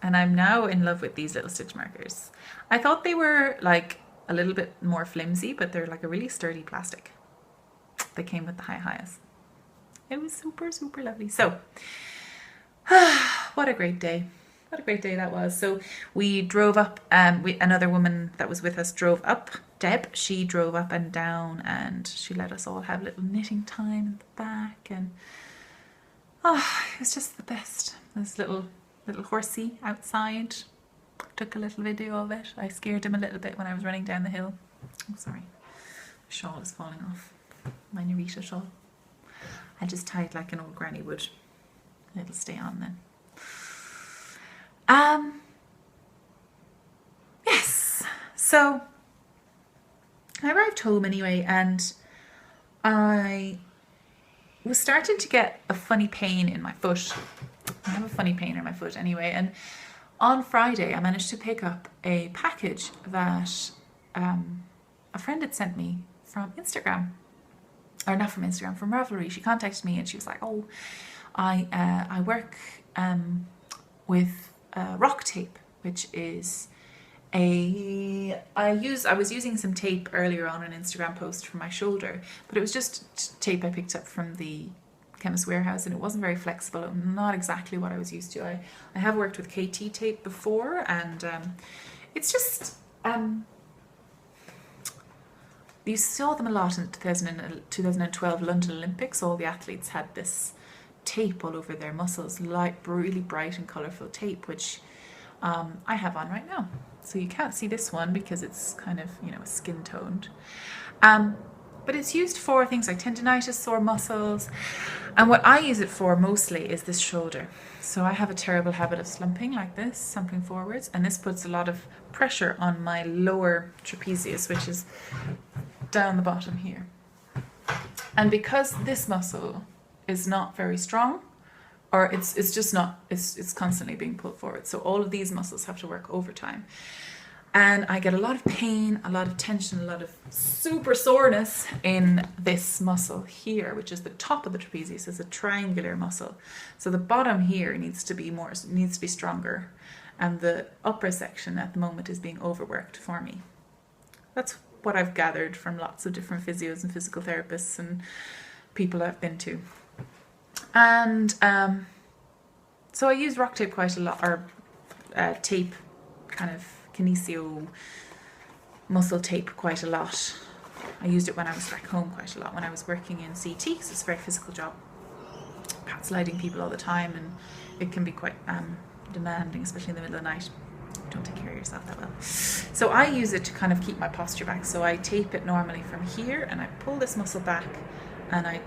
and I'm now in love with these little stitch markers. I thought they were like a little bit more flimsy, but they're like a really sturdy plastic. They came with the hi-has. It was super, super lovely. So, what a great day. What a great day that was. So we drove up, another woman that was with us drove up, Deb. She drove up and down, and she let us all have a little knitting time in the back, and it was just the best. This little horsey outside. Took a little video of it. I scared him a little bit when I was running down the hill. I'm sorry. The shawl is falling off. My Narita shawl. I just tie it like an old granny would. It'll stay on then. Yes. So I arrived home anyway, and I was starting to get a funny pain in my foot. I have a funny pain in my foot anyway, and on Friday I managed to pick up a package that a friend had sent me from Instagram. Or not from Instagram, from Ravelry. She contacted me and she was like, oh, I work with rock tape, which is I was using some tape earlier on an Instagram post for my shoulder, but it was just tape I picked up from the Chemist Warehouse, and it wasn't very flexible. Not exactly what I was used to. I have worked with KT tape before, and it's just you saw them a lot in 2012 London Olympics. All the athletes had this tape all over their muscles, like really bright and colourful tape, which I have on right now. So you can't see this one because it's kind of, skin toned. But it's used for things like tendinitis, sore muscles. And what I use it for mostly is this shoulder. So I have a terrible habit of slumping like this, slumping forwards. And this puts a lot of pressure on my lower trapezius, which is down the bottom here. And because this muscle is not very strong, or it's just not, it's constantly being pulled forward. So all of these muscles have to work overtime. And I get a lot of pain, a lot of tension, a lot of super soreness in this muscle here, which is the top of the trapezius. It's a triangular muscle. So the bottom here needs to be stronger. And the upper section at the moment is being overworked for me. That's what I've gathered from lots of different physios and physical therapists and people I've been to. And so I use rock tape quite a lot, or tape, kind of kinesio muscle tape quite a lot. I used it when I was back home quite a lot, when I was working in CT, because it's a very physical job. Pat sliding people all the time, and it can be quite demanding, especially in the middle of the night. Don't take care of yourself that well. So I use it to kind of keep my posture back. So I tape it normally from here, and I pull this muscle back, and I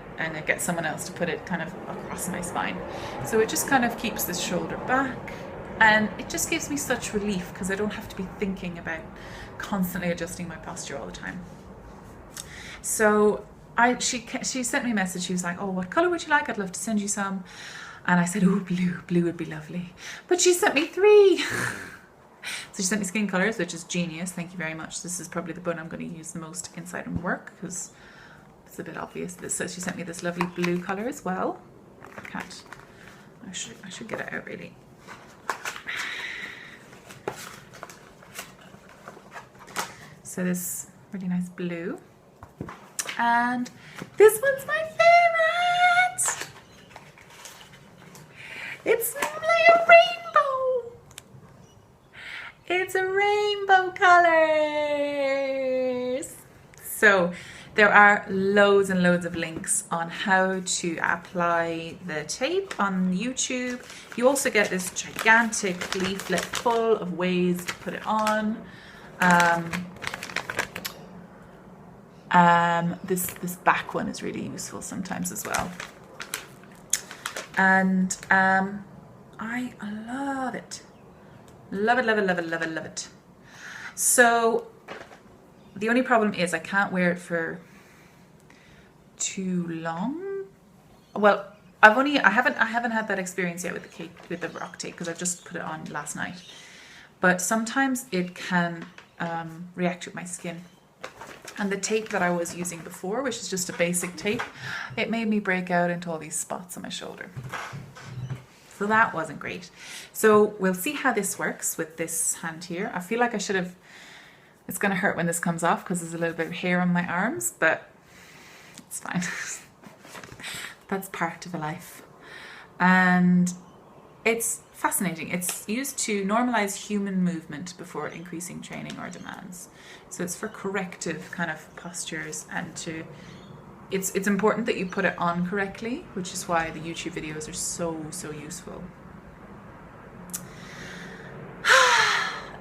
get someone else to put it kind of across my spine. So it just kind of keeps this shoulder back, and it just gives me such relief because I don't have to be thinking about constantly adjusting my posture all the time. So she sent me a message. She was like, "Oh, what colour would you like? I'd love to send you some." And I said, "Oh, blue would be lovely." But she sent me 3. So she sent me skin colours, which is genius. Thank you very much. This is probably the bun I'm going to use the most inside and work because it's a bit obvious. So she sent me this lovely blue colour as well. I should get it out really. So this really nice blue. And this one's my favourite. It's like a rainbow. It's a rainbow colours. So there are loads and loads of links on how to apply the tape on YouTube. You also get this gigantic leaflet full of ways to put it on. This back one is really useful sometimes as well. And I love it. Love it, love it, love it, love it, love it. So the only problem is I can't wear it for too long. Well, I haven't had that experience yet with the rock tape because I've just put it on last night. But sometimes it can react with my skin. And the tape that I was using before, which is just a basic tape, it made me break out into all these spots on my shoulder. So that wasn't great. So we'll see how this works with this hand here. I feel like it's going to hurt when this comes off because there's a little bit of hair on my arms, but it's fine. That's part of the life. And it's fascinating. It's used to normalize human movement before increasing training or demands. So it's for corrective kind of postures, and it's important that you put it on correctly, which is why the YouTube videos are so useful.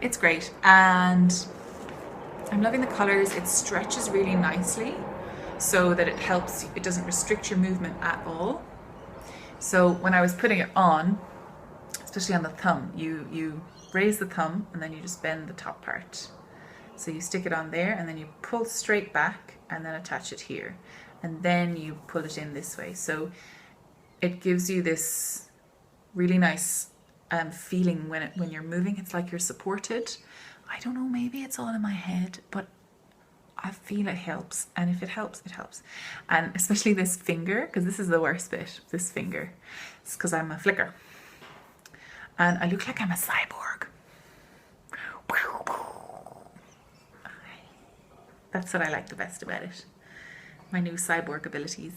It's great, and I'm loving the colors. It stretches really nicely so that it doesn't restrict your movement at all. So when I was putting it on, especially on the thumb, you raise the thumb and then you just bend the top part. So you stick it on there and then you pull straight back and then attach it here. And then you pull it in this way. So it gives you this really nice feeling when you're moving. It's like you're supported. I don't know, maybe it's all in my head, but I feel it helps. And if it helps, it helps. And especially this finger, because this is the worst bit, this finger. It's because I'm a flicker. And I look like I'm a cyborg. That's what I like the best about it. My new cyborg abilities.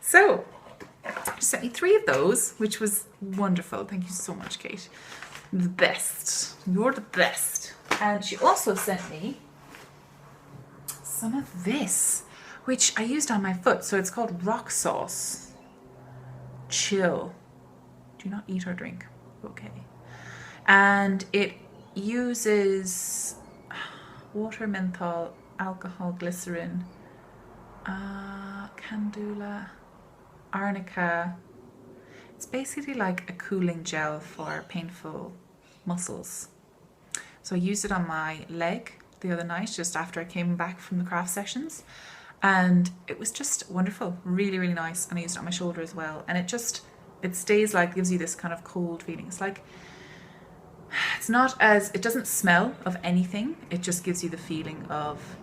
So, she sent me 3 of those, which was wonderful. Thank you so much, Kate. The best. You're the best. And she also sent me some of this, which I used on my foot. So it's called Rock Sauce. Chill. Do not eat or drink. Okay. And it uses water, menthol, alcohol, glycerin, candula, arnica. It's basically like a cooling gel for painful muscles. So I used it on my leg the other night, just after I came back from the craft sessions, and it was just wonderful, really, really nice. And I used it on my shoulder as well, and it stays like, gives you this kind of cold feeling. It's like, it's not as, it doesn't smell of anything, it just gives you the feeling of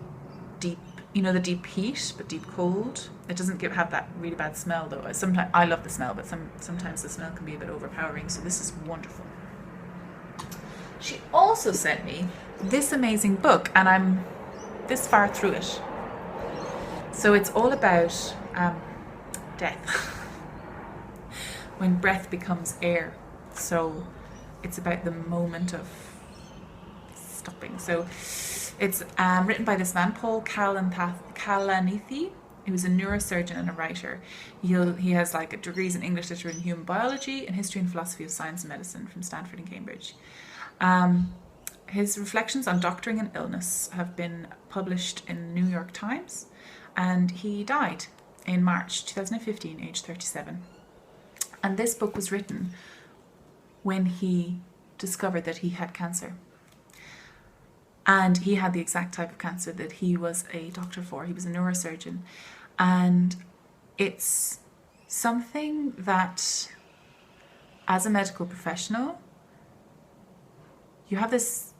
deep, the deep heat, but deep cold. It doesn't have that really bad smell though. Sometimes I love the smell, but sometimes the smell can be a bit overpowering, so this is wonderful. She also sent me this amazing book, and I'm this far through it. So it's all about death. When breath becomes air. So it's about the moment of stopping. So it's written by this man, Paul Kalanithi, who's a neurosurgeon and a writer. He has like degrees in English literature and human biology and history and philosophy of science and medicine from Stanford and Cambridge. His reflections on doctoring and illness have been published in New York Times, and he died in March 2015, aged 37. And this book was written when he discovered that he had cancer. And he had the exact type of cancer that he was a doctor for. He was a neurosurgeon. And it's something that, as a medical professional, you have this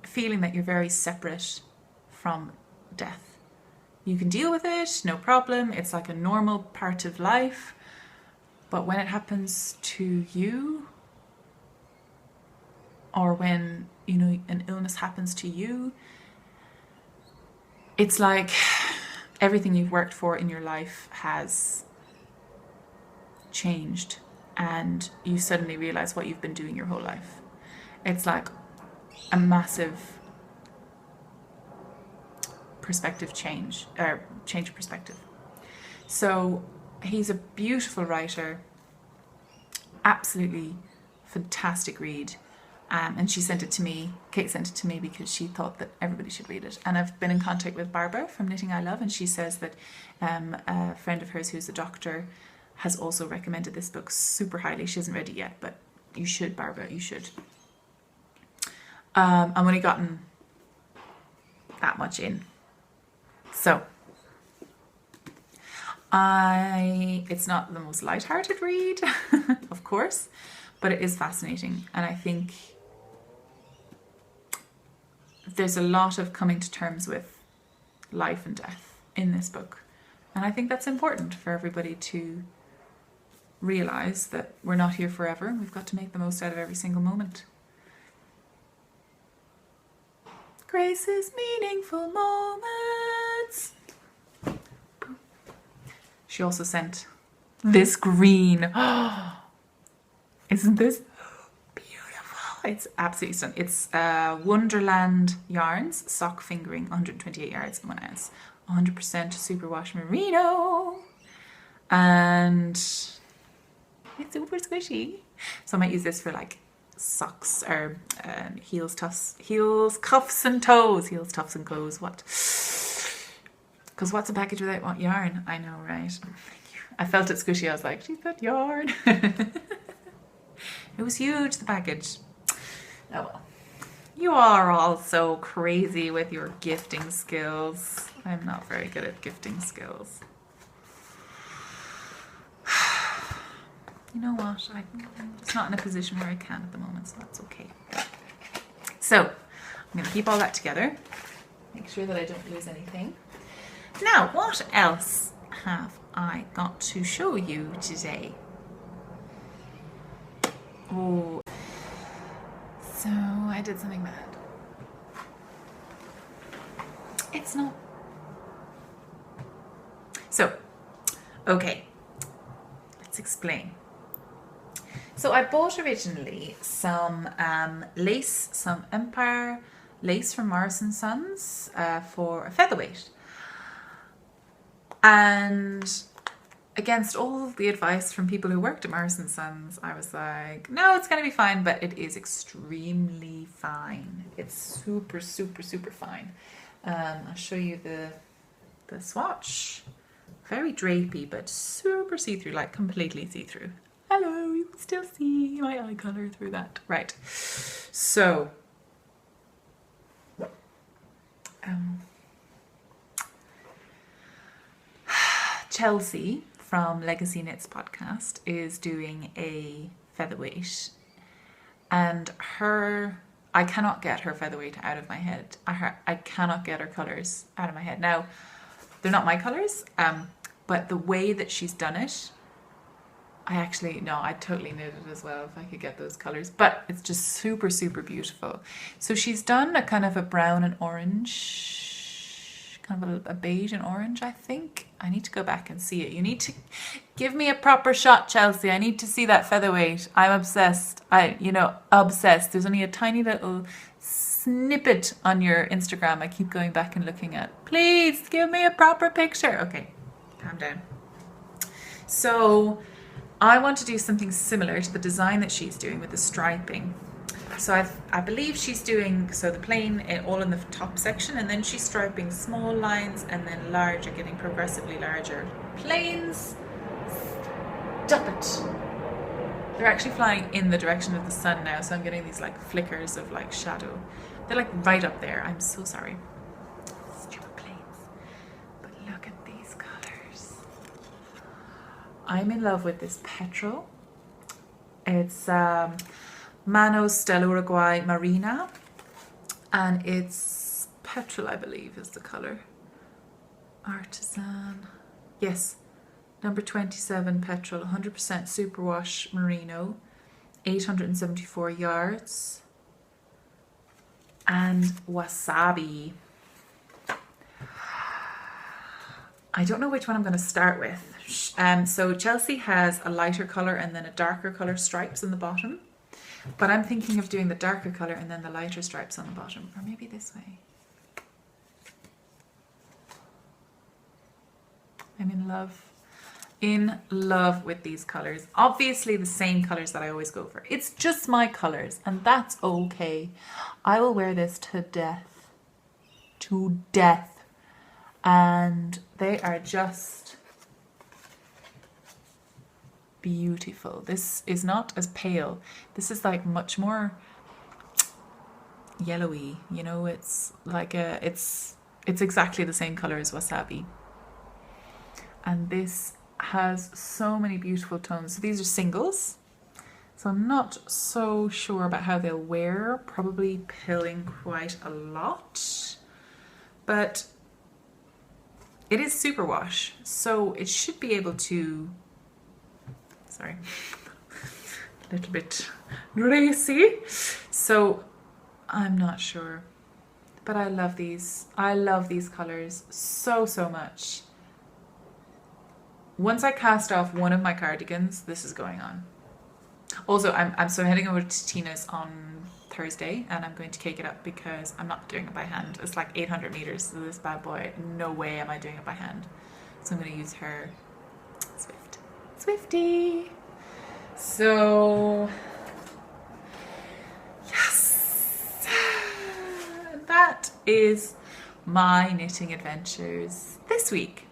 feeling that you're very separate from death. You can deal with it, no problem. It's like a normal part of life. But when it happens to you, or when, an illness happens to you, it's like everything you've worked for in your life has changed, and you suddenly realize what you've been doing your whole life. It's like a massive perspective change, or change of perspective. So he's a beautiful writer, absolutely fantastic read. And she sent it to me, Kate sent it to me because she thought that everybody should read it. And I've been in contact with Barbara from knittingILove, and she says that a friend of hers who's a doctor has also recommended this book super highly. She hasn't read it yet, but you should, Barbara, you should. I've only gotten that much in. So, it's not the most light-hearted read, of course, but it is fascinating. And I think there's a lot of coming to terms with life and death in this book. And I think that's important for everybody to realise that we're not here forever. We've got to make the most out of every single moment. Grace is meaningful moments. She also sent this green. Isn't this beautiful? It's absolutely stunning. It's Wonderland Yarns, sock fingering, 128 yards, 1 ounce, 100% superwash merino, and it's super squishy. So I might use this for like socks or heels, cuffs and toes. Heels, tufts and toes. What? Because what's a package without what yarn? I know, right? I felt it squishy. I was like, she's got yarn. It was huge, the package. Oh well. You are all so crazy with your gifting skills. I'm not very good at gifting skills. You know what? I'm just not in a position where I can at the moment, so that's okay. So, I'm going to keep all that together. Make sure that I don't lose anything. Now, what else have I got to show you today? Oh, so I did something bad. It's not. So, okay, let's explain. So I bought originally some lace, some Empire lace from Morris & Sons for a featherweight. And against all the advice from people who worked at Morris & Sons, I was like, no, it's going to be fine, but it is extremely fine. It's super, super, super fine. I'll show you the swatch. Very drapey, but super see-through, like completely see-through. Hello, you can still see my eye colour through that. Right. So, Chelsea from Legacy Knits podcast is doing a featherweight, and I cannot get her featherweight out of my head. I cannot get her colours out of my head. Now, they're not my colours, but the way that she's done it, I'd totally knit it as well if I could get those colours. But it's just super, super beautiful. So she's done a kind of a brown and orange, kind of a beige and orange, I think. I need to go back and see it. You need to give me a proper shot, Chelsea. I need to see that featherweight. I'm obsessed. Obsessed. There's only a tiny little snippet on your Instagram I keep going back and looking at. Please give me a proper picture. Okay, calm down. So I want to do something similar to the design that she's doing with the striping. So I believe she's doing, the plain all in the top section, and then she's striping small lines and then larger, getting progressively larger. Plains, stop it. They're actually flying in the direction of the sun now, so I'm getting these like flickers of like shadow. They're like right up there. I'm so sorry. Stupid planes. But look at these colors. I'm in love with this petrol. It's Manos del Uruguay Marina, and it's petrol, I believe, is the color. Artisan. Yes, number 27 petrol, 100% superwash merino, 874 yards. And wasabi. I don't know which one I'm going to start with. So Chelsea has a lighter colour and then a darker colour stripes in the bottom. But I'm thinking of doing the darker colour and then the lighter stripes on the bottom. Or maybe this way. I'm in love. In love with these colours. Obviously the same colours that I always go for. It's just my colours, and that's okay. I will wear this to death. To death. And they are just beautiful. This is not as pale. This is like much more yellowy. You know, it's like it's exactly the same colour as wasabi. And this has so many beautiful tones. So these are singles. So I'm not so sure about how they'll wear. Probably pilling quite a lot. But it is superwash. So it should be able to... Sorry. A little bit racy. So I'm not sure. But I love these. I love these colours so, so much. Once I cast off one of my cardigans, this is going on. Also, I'm heading over to Tina's on Thursday, and I'm going to cake it up because I'm not doing it by hand. It's like 800 meters, so this bad boy, no way am I doing it by hand. So I'm going to use her Swifty. So, yes. That is my knitting adventures this week.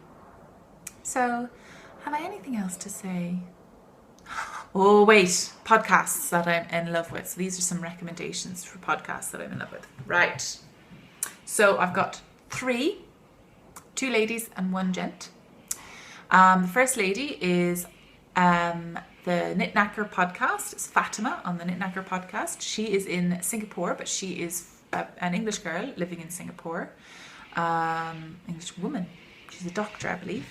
So, have I anything else to say? Oh, wait. Podcasts that I'm in love with. So these are some recommendations for podcasts that I'm in love with. Right. So I've got 3. 2 ladies and 1 gent. The first lady is the Knit Knacker podcast. It's Fatima on the Knit Knacker podcast. She is in Singapore, but she is an English girl living in Singapore. English woman. She's a doctor, I believe.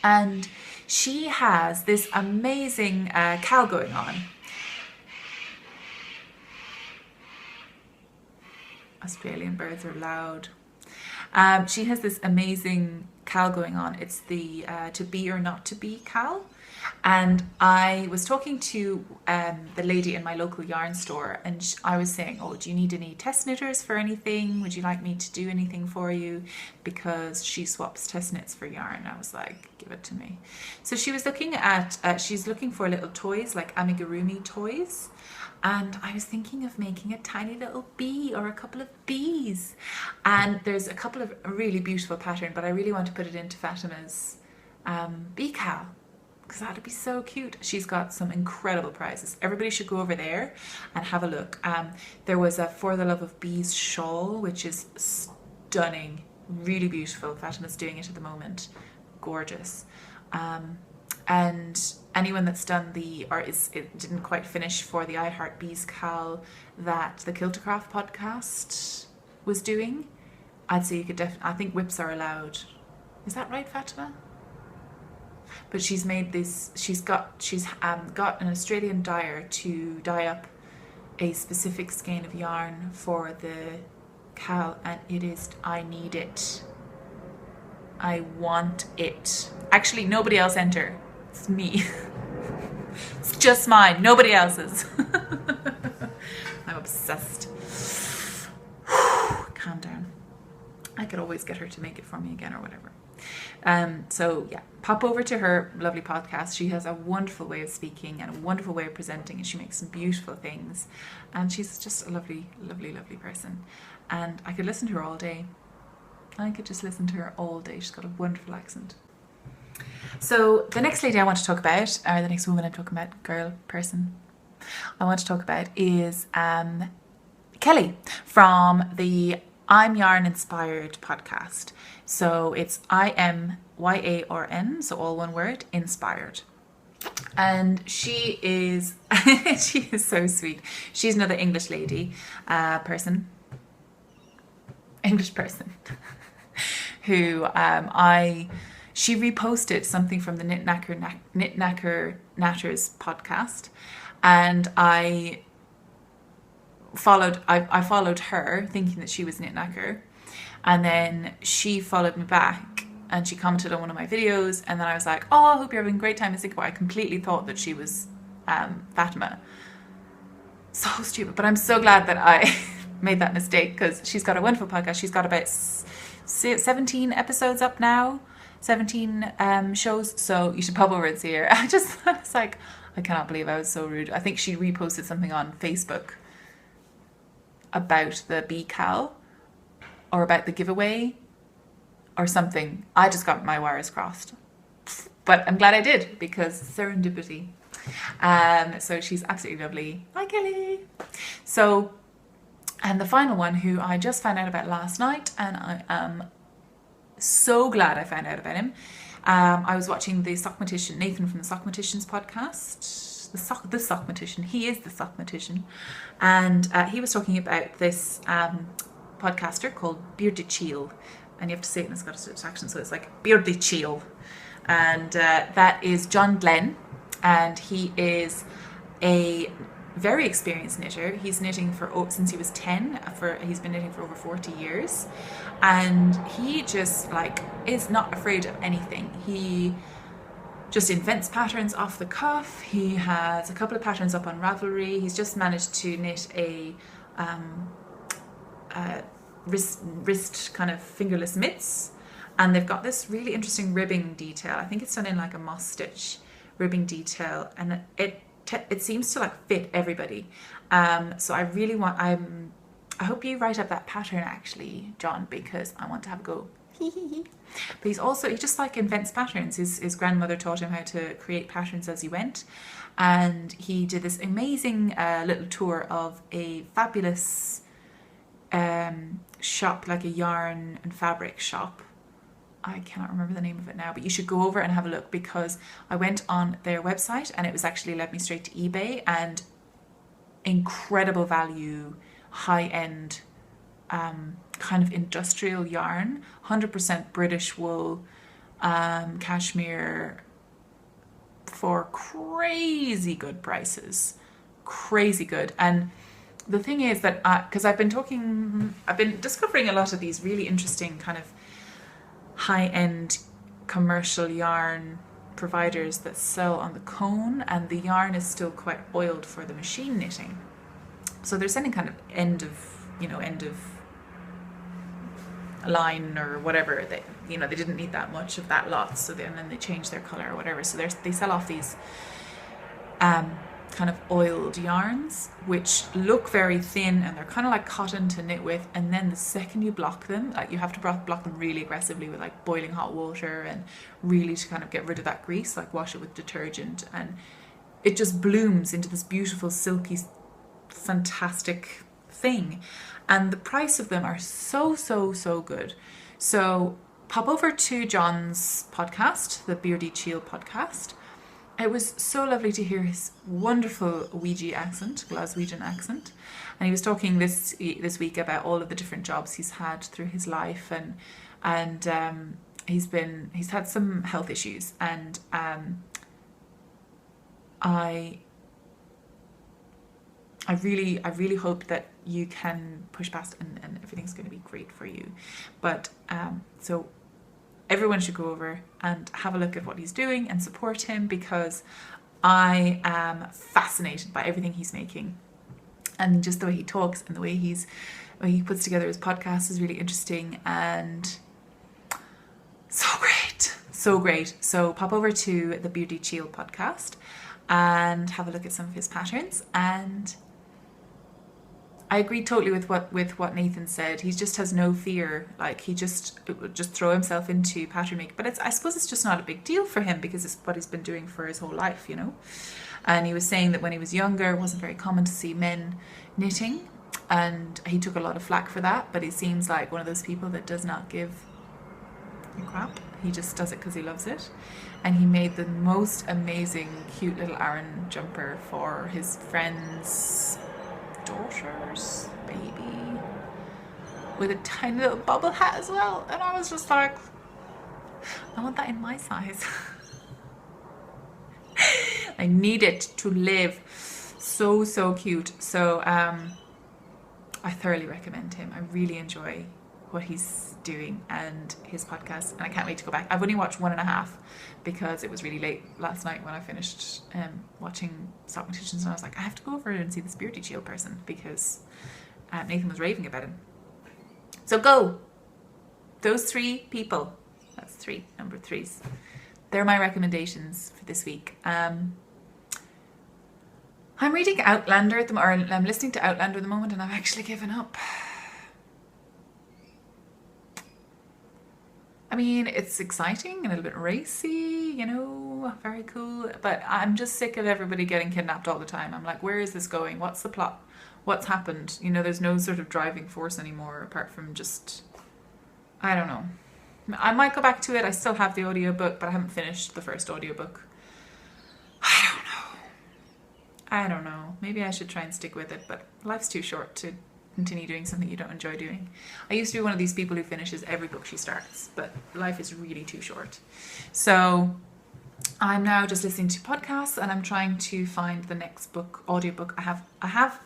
And she has this amazing cow going on. Australian birds are loud. She has this amazing cal going on. It's the To Be or Not to Be cal. And I was talking to the lady in my local yarn store, and I was saying, oh, do you need any test knitters for anything? Would you like me to do anything for you? Because she swaps test knits for yarn. I was like, give it to me. So she was looking at, she's looking for little toys, like amigurumi toys. And I was thinking of making a tiny little bee or a couple of bees. And there's a couple of really beautiful pattern, but I really want to put it into Fatima's bee cal, because that'd be so cute. She's got some incredible prizes. Everybody should go over there and have a look. There was a For the Love of Bees shawl, which is stunning, really beautiful. Fatima's doing it at the moment. Gorgeous. And anyone that's done it didn't quite finish for the I Heart Bees cal that the Kiltercraft podcast was doing, I'd say you could I think whips are allowed. Is that right, Fatima? But she's made this, she's got an Australian dyer to dye up a specific skein of yarn for the cal, and it is, I need it. I want it. Actually, nobody else enter. It's me. It's just mine. Nobody else's. I'm obsessed. Calm down. I could always get her to make it for me again or whatever. So yeah, pop over to her lovely podcast. She has a wonderful way of speaking and a wonderful way of presenting, and she makes some beautiful things. And she's just a lovely, lovely, lovely person. And I could listen to her all day. I could just listen to her all day. She's got a wonderful accent. So the next lady I want to talk about, or the next woman I'm talking about, girl, person, I want to talk about is Kelly from the I'm Yarn Inspired podcast. So it's IMYARN, so all one word, inspired. And she is she is so sweet. She's another English lady, English person who she reposted something from the Natters podcast, and I followed her thinking that she was Knit Knacker, and then she followed me back and she commented on one of my videos, and then I was like, oh, I hope you're having a great time in Singapore. I completely thought that she was Fatima. So stupid, but I'm so glad that I made that mistake, because she's got a wonderful podcast. She's got about 17 episodes up now, 17 shows, so you should pop over and see her. I was like, I cannot believe I was so rude. I think she reposted something on Facebook about the bee cal or about the giveaway or something. I just got my wires crossed, but I'm glad I did, because serendipity. So she's absolutely lovely. Hi, Kelly. So, and the final one, who I just found out about last night, and I am so glad I found out about him. I was watching the Sockmatician, Nathan from the Sockmaticians podcast. The Sockmatician. He is the Sockmatician. And he was talking about this podcaster called Bearded Chiel. And you have to say it in a Scottish accent, so it's like Bearded Chiel. And that is John Glenn. And he is a very experienced knitter. He's knitting since he was 10. He's been knitting for over 40 years. And he just is not afraid of anything. He just invents patterns off the cuff. He has a couple of patterns up on Ravelry. He's just managed to knit a wrist kind of fingerless mitts, and they've got this really interesting ribbing detail. I think it's done in like a moss stitch ribbing detail, and it seems to fit everybody. So I really want, I hope you write up that pattern actually, John, because I want to have a go. But he just invents patterns. His grandmother taught him how to create patterns as he went, and he did this amazing little tour of a fabulous shop, like a yarn and fabric shop. I cannot remember the name of it now, but you should go over and have a look, because I went on their website and it was actually led me straight to eBay, and incredible value, high-end kind of industrial yarn, 100% British wool, cashmere, for crazy good prices. Crazy good. And the thing is that, because I've been discovering a lot of these really interesting kind of high-end commercial yarn providers that sell on the cone, and the yarn is still quite oiled for the machine knitting. So they're sending kind of end of line or whatever. They didn't need that much of that lot, so then they change their color or whatever. So they sell off these kind of oiled yarns which look very thin, and they're kind of like cotton to knit with, and then the second you block them, like you have to block them really aggressively with like boiling hot water, and really to kind of get rid of that grease, like wash it with detergent, and it just blooms into this beautiful silky fantastic thing. And the price of them are so good. So pop over to John's podcast, the Beardy-Chiel podcast. It was so lovely to hear his wonderful Glaswegian accent. And he was talking this week about all of the different jobs he's had through his life, and he's had some health issues, and I really hope that you can push past and everything's going to be great for you. But so everyone should go over and have a look at what he's doing and support him, because I am fascinated by everything he's making, and just the way he talks and the way he puts together his podcast is really interesting and so great. So pop over to the Beardy-Chiel podcast and have a look at some of his patterns. And I agree totally with what Nathan said. He just has no fear. Like, he would just throw himself into pattern making. But I suppose it's just not a big deal for him, because it's what he's been doing for his whole life, you know. And he was saying that when he was younger, it wasn't very common to see men knitting, and he took a lot of flack for that. But he seems like one of those people that does not give a crap. He just does it because he loves it. And he made the most amazing, cute little Aran jumper for his friend's daughter's baby, with a tiny little bubble hat as well. And I was just like, I want that in my size. I need it to live. So cute. So I thoroughly recommend him. I really enjoy what he's doing and his podcast, and I can't wait to go back. I've only watched 1.5 because it was really late last night when I finished watching Stock Magicians, and I was like, I have to go over and see this Beardy-Chiel person, because Nathan was raving about him. So go! Those 3 people, that's 3, number 3s. They're my recommendations for this week. I'm reading Outlander at the moment, or I'm listening to Outlander at the moment, and I've actually given up. I mean, it's exciting and a little bit racy, you know, very cool. But I'm just sick of everybody getting kidnapped all the time. I'm like, where is this going? What's the plot? What's happened? You know, there's no sort of driving force anymore, apart from just, I don't know. I might go back to it. I still have the audiobook, but I haven't finished the first audiobook. I don't know. Maybe I should try and stick with it, but life's too short to continue doing something you don't enjoy doing. I used to be one of these people who finishes every book she starts, but life is really too short. So I'm now just listening to podcasts, and I'm trying to find the next audiobook. I have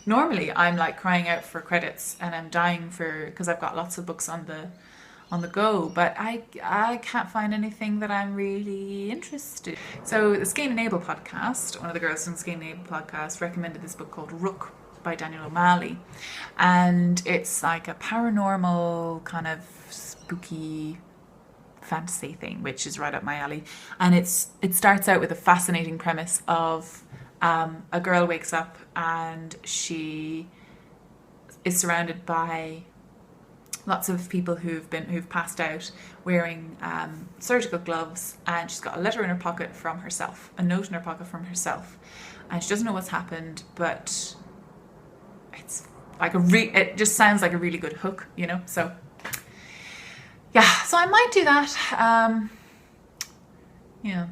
normally I'm like crying out for credits, and I'm dying because I've got lots of books on the go, but I can't find anything that I'm really interested in. So the Skein and Abel podcast, one of the girls from the Skein and Abel podcast, recommended this book called Rook by Daniel O'Malley, and it's like a paranormal kind of spooky fantasy thing, which is right up my alley. And it starts out with a fascinating premise of a girl wakes up and she is surrounded by lots of people who've passed out, wearing surgical gloves, and she's got a letter in her pocket from herself, a note in her pocket from herself, and she doesn't know what's happened, but it's like it just sounds like a really good hook, you know. So yeah, so I might do that. Yeah.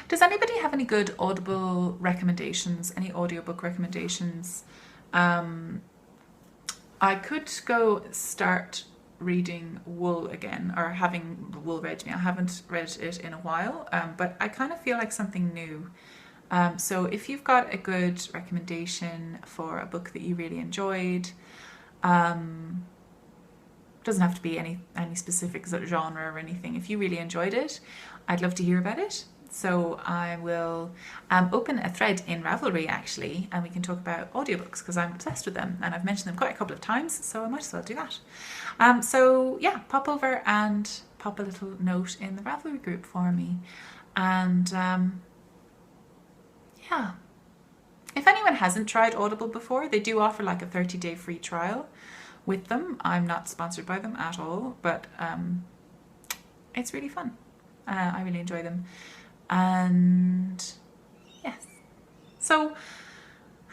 Does anybody have any good Audible recommendations? Any audiobook recommendations? I could go start reading Wool again, or having Wool read me. I haven't read it in a while, but I kind of feel like something new. So if you've got a good recommendation for a book that you really enjoyed, doesn't have to be any specific genre or anything. If you really enjoyed it, I'd love to hear about it. So I will open a thread in Ravelry actually, and we can talk about audiobooks because I'm obsessed with them and I've mentioned them quite a couple of times, so I might as well do that. So yeah, pop over and pop a little note in the Ravelry group for me. And yeah, if anyone hasn't tried Audible before, they do offer like a 30-day free trial with them. I'm not sponsored by them at all, but it's really fun. I really enjoy them. And yes, so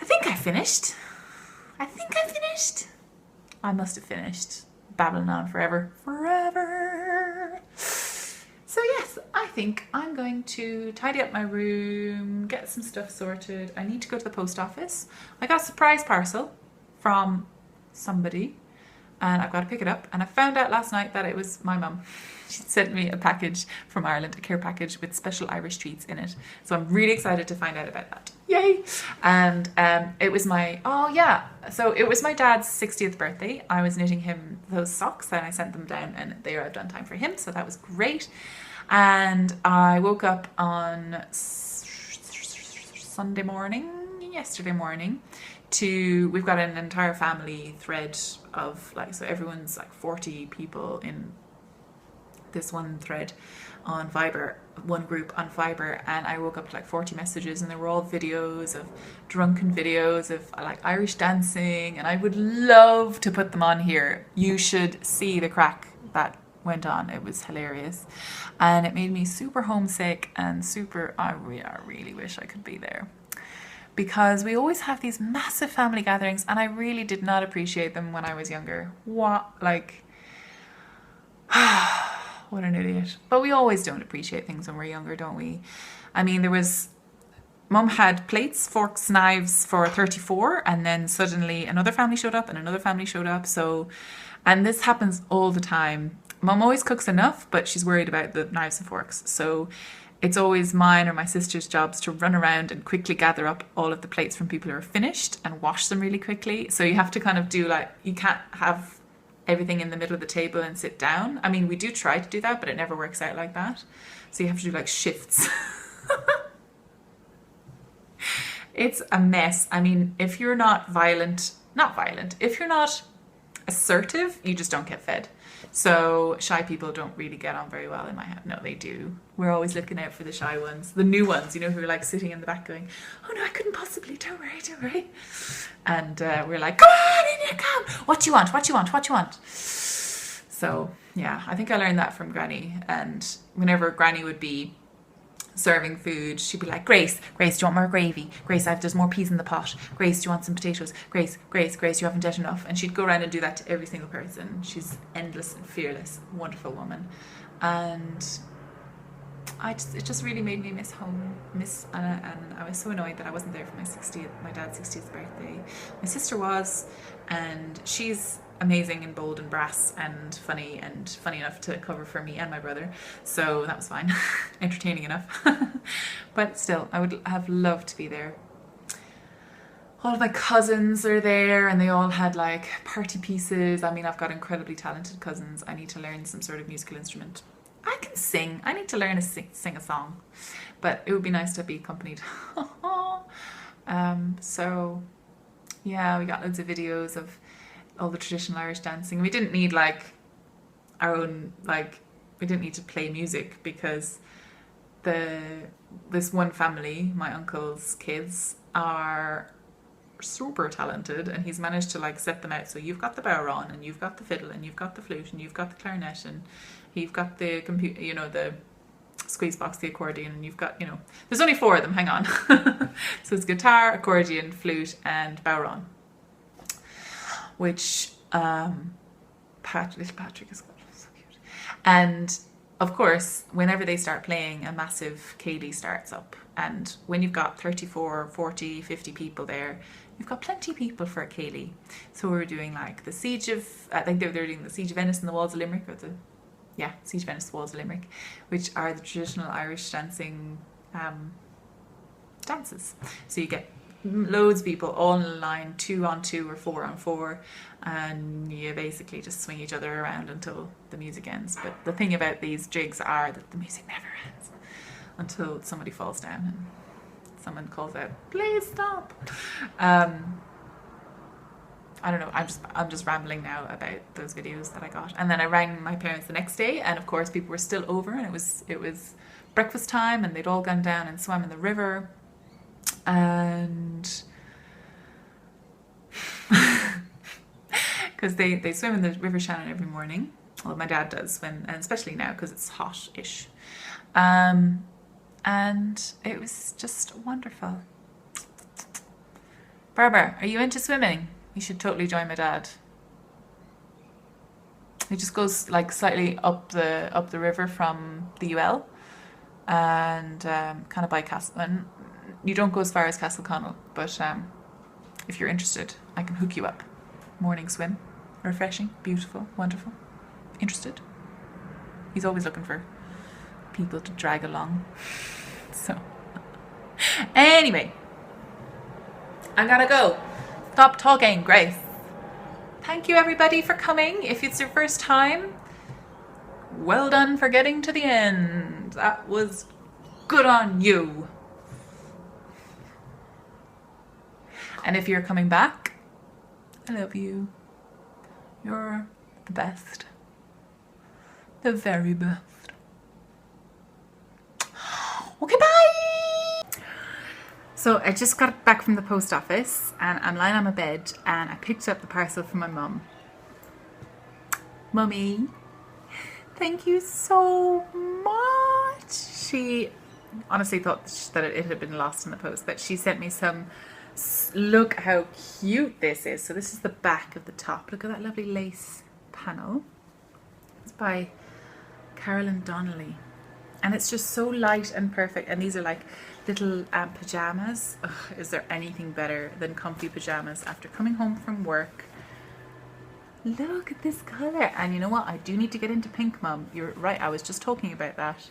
I think I finished. I must have finished babbling on forever. So yes, I think I'm going to tidy up my room, get some stuff sorted. I need to go to the post office. I got a surprise parcel from somebody and I've got to pick it up. And I found out last night that it was my mum. She sent me a package from Ireland, a care package with special Irish treats in it. So I'm really excited to find out about that. Yay! And it was my dad's 60th birthday. I was knitting him those socks and I sent them down and they arrived on time for him. So that was great. And I woke up on yesterday morning, we've got an entire family thread of so everyone's 40 people in this one thread on Viber, one group on Viber, and I woke up to 40 messages and they were all videos of drunken videos of Irish dancing, and I would love to put them on here. You should see the crack that went on. It was hilarious and it made me super homesick and I really wish I could be there, because we always have these massive family gatherings and I really did not appreciate them when I was younger. What an idiot. But we always don't appreciate things when we're younger, don't we? I mean, Mum had plates, forks, knives for 34 and then suddenly another family showed up and another family showed up. And this happens all the time. Mum always cooks enough, but she's worried about the knives and forks. So it's always mine or my sister's jobs to run around and quickly gather up all of the plates from people who are finished and wash them really quickly. So you have to kind of do you can't have everything in the middle of the table and sit down. I mean, we do try to do that, but it never works out like that. So you have to do shifts. It's a mess. I mean, if you're not if you're not assertive, you just don't get fed. So shy people don't really get on very well in my head. No, they do. We're always looking out for the shy ones, the new ones, who are sitting in the back going, oh no, I couldn't possibly, don't worry. And we're like, come on, in here, come. What you want? So yeah, I think I learned that from Granny. And whenever Granny would be serving food, she'd be like, Grace, do you want more gravy? Grace, there's more peas in the pot. Grace, do you want some potatoes? Grace, you haven't ate enough. And she'd go around and do that to every single person. She's endless and fearless, wonderful woman. And it just really made me miss home, and I was so annoyed that I wasn't there for my dad's 60th birthday. My sister was, and she's amazing and bold and brass and funny enough to cover for me and my brother, so that was fine. Entertaining enough. But still, I would have loved to be there. All of my cousins are there and they all had party pieces. I mean, I've got incredibly talented cousins. I need to learn some sort of musical instrument. I can sing. I need to learn to sing a song, but it would be nice to be accompanied. So yeah, we got loads of videos of all the traditional Irish dancing. We didn't need our own, we didn't need to play music because this one family, my uncle's kids, are super talented, and he's managed to set them out. So you've got the bodhrán, and you've got the fiddle, and you've got the flute, and you've got the clarinet, and you've got the computer, the squeeze box, the accordion, and you've got, there's only 4 of them, hang on. So it's guitar, accordion, flute, and bodhrán, which little Patrick is so cute. And of course, whenever they start playing, a massive céilí starts up, and when you've got 34, 40, 50 people there, you've got plenty of people for a céilí. So we were doing the siege of, I think they were doing the siege of Venice and the walls of Limerick, siege of Venice, the walls of Limerick, which are the traditional Irish dancing dances. So you get loads of people all in a line, 2 on 2 or 4 on 4, and you basically just swing each other around until the music ends. But the thing about these jigs are that the music never ends until somebody falls down and someone calls out, "Please stop." I don't know, I'm just rambling now about those videos that I got. And then I rang my parents the next day, and of course people were still over, and it was breakfast time, and they'd all gone down and swam in the river. And because they swim in the River Shannon every morning. Well, my dad does, and especially now because it's hot-ish. And it was just wonderful. Barbara, are you into swimming? You should totally join my dad. He just goes like slightly up the river from the UL, and kind of by Castle. And you don't go as far as Castle Connell, but if you're interested, I can hook you up. Morning swim, refreshing, beautiful, wonderful. Interested? He's always looking for people to drag along. So, anyway, I gotta go. Stop talking, Grace. Thank you everybody for coming. If it's your first time, well done for getting to the end. That was good on you. And if you're coming back, I love you. You're the best. The very best. Okay, bye! So I just got back from the post office and I'm lying on my bed and I picked up the parcel from my mum. Mummy, thank you so much. She honestly thought that it had been lost in the post, but she sent me some. Look how cute this is. So this is the back of the top. Look at that lovely lace panel. It's by Carolyn Donnelly. And it's just so light and perfect. And these are like little pajamas. Ugh, is there anything better than comfy pajamas after coming home from work? Look at this colour. And you know what? I do need to get into pink, Mum. You're right. I was just talking about that.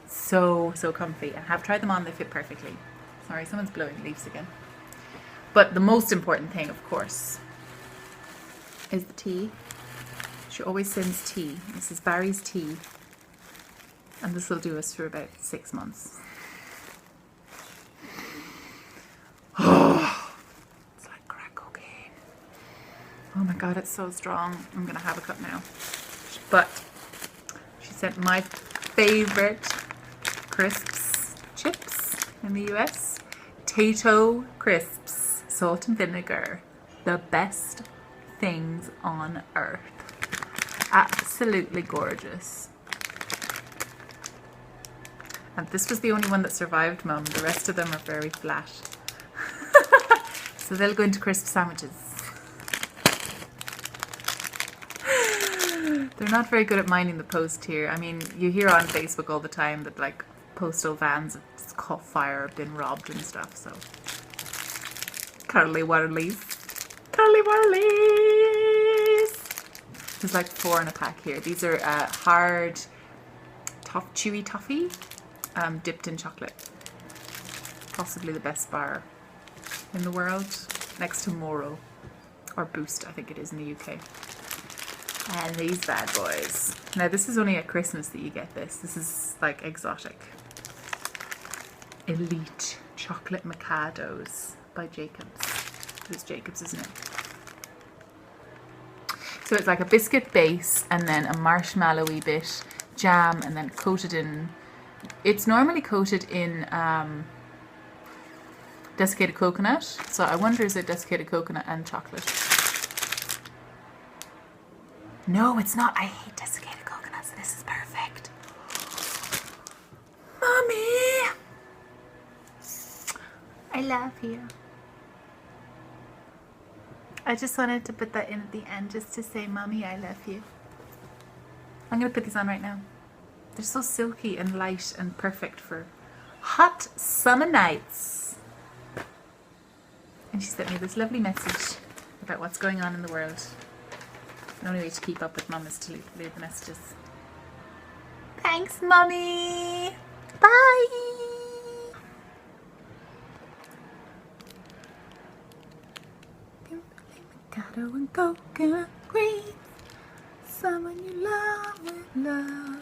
So comfy. I have tried them on. They fit perfectly. Sorry, someone's blowing leaves again. But the most important thing, of course, is the tea. She always sends tea. This is Barry's tea. And this will do us for about 6 months. Oh, it's like crack cocaine. Oh my God, it's so strong. I'm going to have a cup now. But she sent my favorite crisps chips in the US. Tato crisps, salt and vinegar. The best things on earth. Absolutely gorgeous. And this was the only one that survived, Mum. The rest of them are very flat. So they'll go into crisp sandwiches. They're not very good at minding the post here. I mean, you hear on Facebook all the time that like postal vans have caught fire, have been robbed and stuff, so. Curly whirlies. Curly whirlies! There's like 4 in a pack here. These are hard, chewy toffee. Dipped in chocolate. Possibly the best bar in the world, next to Moro or Boost, I think it is in the UK. And these bad boys. Now this is only at Christmas that you get this. This is like exotic. Elite chocolate Micados by Jacobs. It was Jacobs, isn't it? So it's like a biscuit base and then a marshmallowy bit, jam, and then coated in. It's normally coated in desiccated coconut. So I wonder, is it desiccated coconut and chocolate? No, it's not. I hate desiccated coconuts. This is perfect. Mommy! I love you. I just wanted to put that in at the end just to say, Mommy, I love you. I'm going to put these on right now. They're so silky and light and perfect for hot summer nights. And she sent me this lovely message about what's going on in the world. The only way to keep up with Mum is to leave the messages. Thanks, Mummy. Bye. avocado and coconut cream. Someone you love with love.